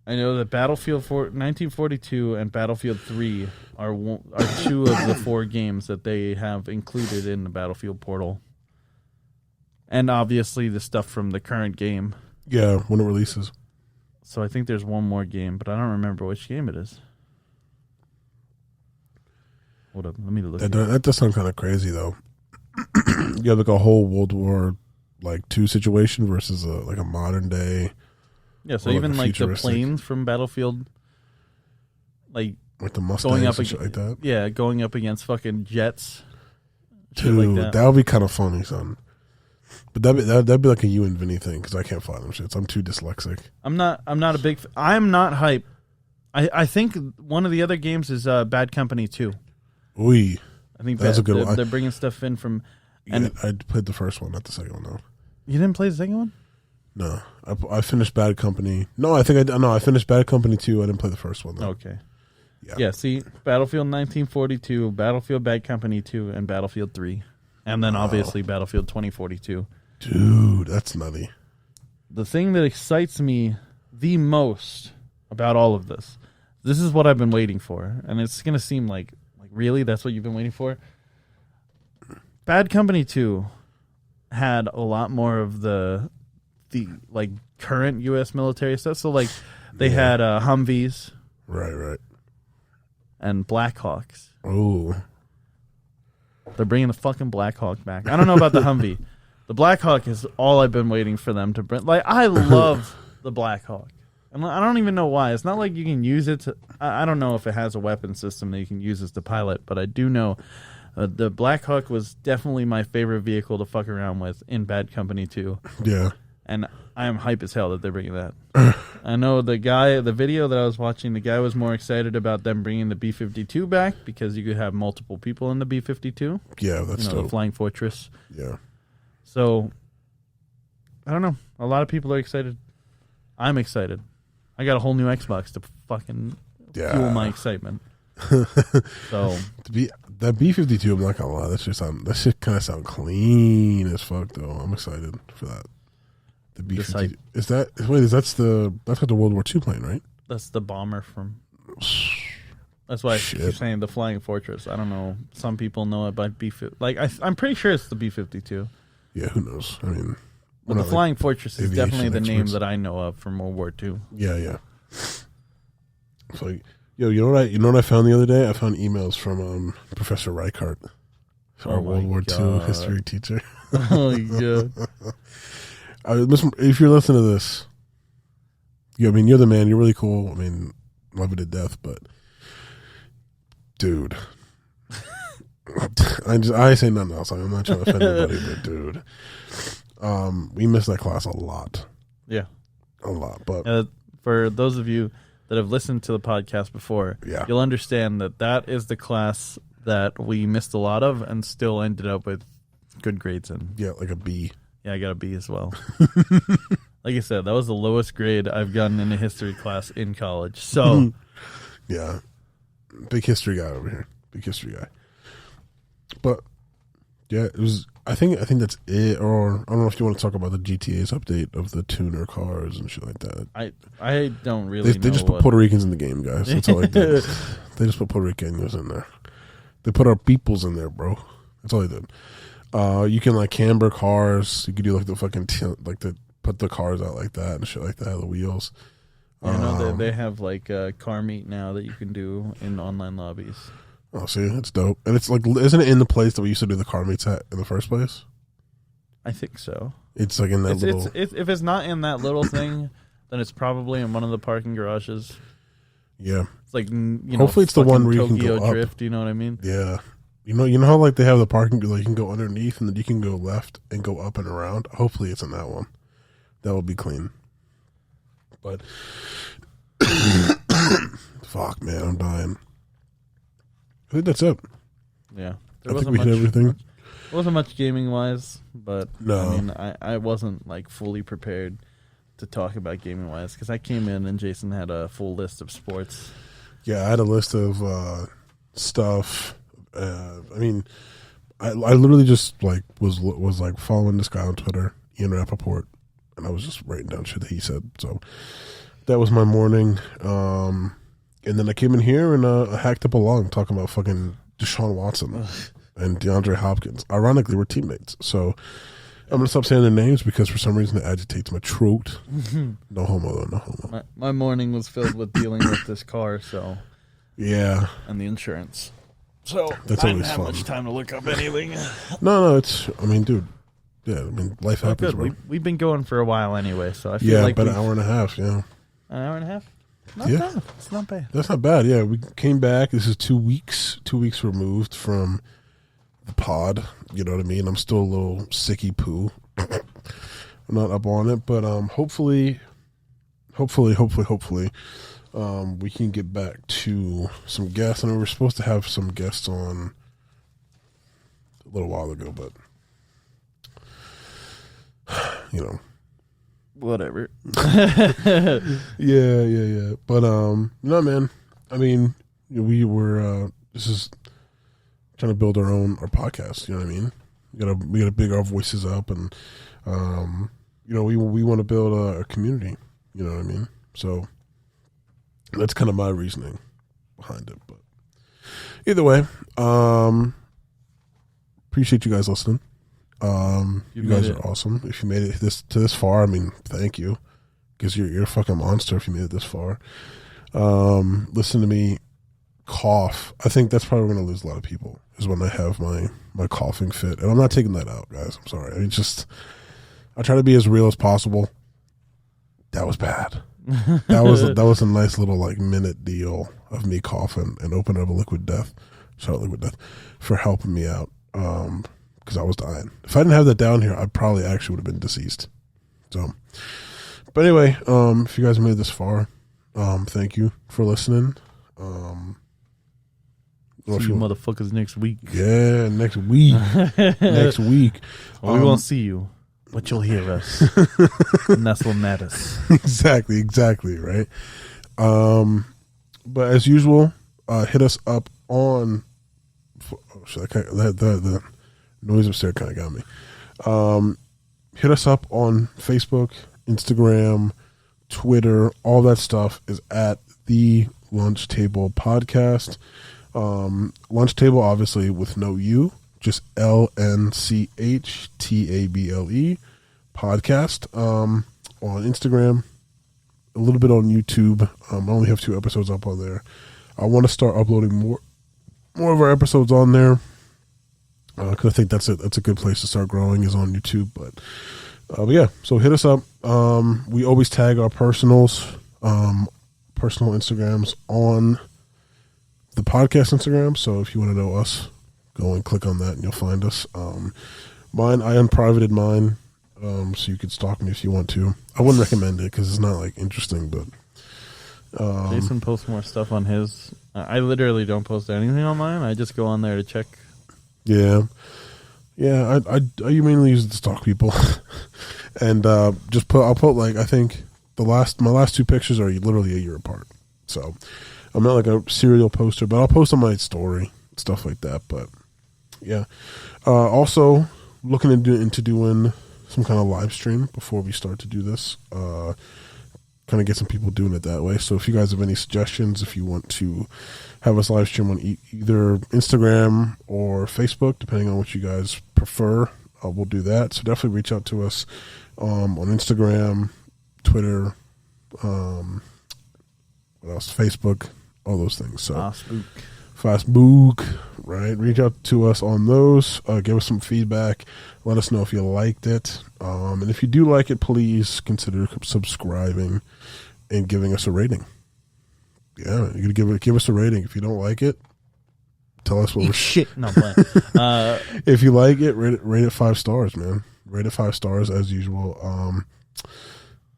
I know that Battlefield 1942 and Battlefield 3 are 2 of the 4 games that they have included in the Battlefield Portal. And obviously the stuff from the current game. Yeah, when it releases. So I think there's one more game, but I don't remember which game it is. Hold up, let me look. That does sound kind of crazy, though. You have like a whole World War II situation versus a modern day. Yeah, so even like the planes from Battlefield, like the Mustangs and shit like that. Yeah, going up against fucking jets. Dude, like that would be kind of funny, son. But that'd be like a you and Vinny thing, because I can't fly them shits. I'm too dyslexic. I'm not a big... I'm not hype. I think one of the other games is Bad Company 2. Ooh. I think that's a good one. They're bringing stuff in from... And I played the first one, not the second one, though. You didn't play the second one? No. I finished Bad Company. No, I finished Bad Company 2. I didn't play the first one, though. Okay. Yeah, see, Battlefield 1942, Battlefield Bad Company 2, and Battlefield 3. And then obviously Battlefield 2042. Dude, that's nutty. The thing that excites me the most about all of this is what I've been waiting for. And it's going to seem like really? That's what you've been waiting for? Bad Company 2 had a lot more of the like current U.S. military stuff. So like they had Humvees, right, and Blackhawks. Oh, they're bringing the fucking Blackhawk back. I don't know about the Humvee. The Blackhawk is all I've been waiting for them to bring. Like I love the Blackhawk, and I don't even know why. It's not like you can use it to. I don't know if it has a weapon system that you can use as the pilot, but I do know. The Blackhawk was definitely my favorite vehicle to fuck around with in Bad Company 2. Yeah. And I am hype as hell that they're bringing that. I know the video that I was watching, the guy was more excited about them bringing the B-52 back because you could have multiple people in the B-52. Yeah, that's dope. The Flying Fortress. Yeah. So, I don't know. A lot of people are excited. I'm excited. I got a whole new Xbox to fucking fuel my excitement. So that B-52, I'm not gonna lie, that shit kind of sound clean as fuck though. I'm excited for that. The B-52 that's got the World War II plane, right? That's the bomber from. That's why I keep saying the Flying Fortress. I don't know. Some people know it by B-52. Like I'm pretty sure it's the B-52. Yeah, who knows? I mean, but the Flying Fortress is definitely the name that I know of from World War II. Yeah. It's like. Yo, you know what I found the other day? I found emails from Professor Reichart, our World War II history teacher. Oh yeah. If you're listening to this, you're the man. You're really cool. I mean, love you to death, but dude, I say nothing else. I'm not trying to offend anybody, but dude, we missed that class a lot. Yeah, a lot. But for those of you that have listened to the podcast before, you'll understand that is the class that we missed a lot of and still ended up with good grades in. Yeah, like a B. Yeah, I got a B as well. Like I said, that was the lowest grade I've gotten in a history class in college. So, yeah, big history guy over here. Big history guy. But yeah, it was. I think that's it. Or I don't know if you want to talk about the GTA's update of the tuner cars and shit like that. I don't really. They just put Puerto Ricans in the game, guys. That's all they did. They just put Puerto Ricans in there. They put our peoples in there, bro. That's all they did. You can like camber cars. You could do like the fucking put the cars out like that and shit like that. The wheels. They have like car meet now that you can do in online lobbies. Oh, see, that's dope. And it's like, isn't it in the place that we used to do the car meets at in the first place? I think so. It's like in that little. If it's not in that little thing, then it's probably in one of the parking garages. Yeah, it's like hopefully it's the one where you can go up. Drift. You know what I mean? Yeah, you know how like they have the parking, like you can go underneath and then you can go left and go up and around. Hopefully it's in that one. That would be clean. But fuck, man, I'm dying. I think that's it. Yeah. I think we hit everything. It wasn't much gaming wise, but no. I mean, I wasn't like fully prepared to talk about gaming wise because I came in and Jason had a full list of sports. Yeah, I had a list of stuff. I mean, I literally just like was like following this guy on Twitter, Ian Rappaport, and I was just writing down shit that he said. So that was my morning. And then I came in here and I hacked up a log talking about fucking Deshaun Watson and DeAndre Hopkins. Ironically, we're teammates. So I'm going to stop saying their names because for some reason it agitates my throat. No homo, though. No homo. My morning was filled with dealing with this car, so. Yeah. And the insurance. So that's I always didn't have much time to look up anything. No, I mean, dude. Yeah, I mean, life happens, bro. We've been going for a while anyway, so I feel like. Yeah, about an hour and a half, yeah. An hour and a half? Not bad. It's not bad. That's not bad. Yeah, we came back. This is 2 weeks. 2 weeks removed from the pod. You know what I mean? I'm still a little sicky poo. I'm not up on it, but hopefully, we can get back to some guests. I mean, we were supposed to have some guests on a little while ago, but you know. Whatever. Yeah. But no, man. I mean, we were this is trying to build our podcast. You know what I mean? We gotta big our voices up, and we want to build a community. You know what I mean? So that's kind of my reasoning behind it. But Either way, appreciate you guys listening. You guys are awesome. If you made it this far, I mean, thank you, because you're a fucking monster if you made it this far. Listen to me cough. I think that's probably going to lose a lot of people, is when I have my coughing fit, and I'm not taking that out, guys. I'm sorry. I try to be as real as possible. That was bad. That was a nice little like minute deal of me coughing and opening up a Liquid Death. Shout out Liquid Death for helping me out. Because I was dying. If I didn't have that down here, I probably actually would have been deceased. So, but anyway, if you guys made it this far, thank you for listening. See you motherfuckers next week. Yeah, next week. Next week. Well, we won't see you, but you'll hear us. And that's what matters. Exactly, right? But as usual, hit us up on... The noise upstairs kind of got me. Hit us up on Facebook, Instagram, Twitter. All that stuff is at the Lunch Table Podcast. Lunch Table, obviously, with no U, just LNCHTABLE Podcast. On Instagram, a little bit on YouTube. I only have 2 episodes up on there. I want to start uploading more of our episodes on there, because I think that's a good place to start growing, is on YouTube. But yeah, so hit us up. We always tag our personal Instagrams on the podcast Instagram. So if you want to know us, go and click on that and you'll find us. Mine, I unprivated mine, so you could stalk me if you want to. I wouldn't recommend it because it's not like interesting, but Jason posts more stuff on his. I literally don't post anything on mine. I just go on there to check. Yeah. I mainly use it to stalk people, and I'll put like, I think my last 2 pictures are literally a year apart. So I'm not like a serial poster, but I'll post on my story, stuff like that. But yeah, also looking into doing some kind of live stream before we start to do this. Kind of get some people doing it that way. So if you guys have any suggestions, if you want to have us live stream on either Instagram or Facebook, depending on what you guys prefer, we'll do that. So definitely reach out to us on Instagram, Twitter, what else? Facebook, all those things. So Facebook, right? Reach out to us on those. Give us some feedback. Let us know if you liked it. And if you do like it, please consider subscribing and giving us a rating. Yeah, you're gonna give us a rating. If you don't like it, tell us what we're shit. No, if you like it, rate it 5 stars, man. Rate it 5 stars as usual. And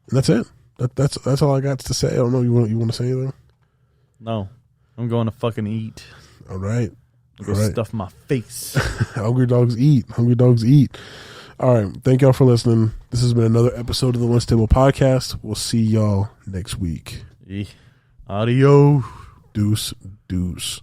that's it. That's all I got to say. I don't know. You want to say anything? No, I'm going to fucking eat. All right. Go stuff my face. Hungry dogs eat. Hungry dogs eat. All right. Thank y'all for listening. This has been another episode of the Lunch Table Podcast. We'll see y'all next week. Adios. Deuce.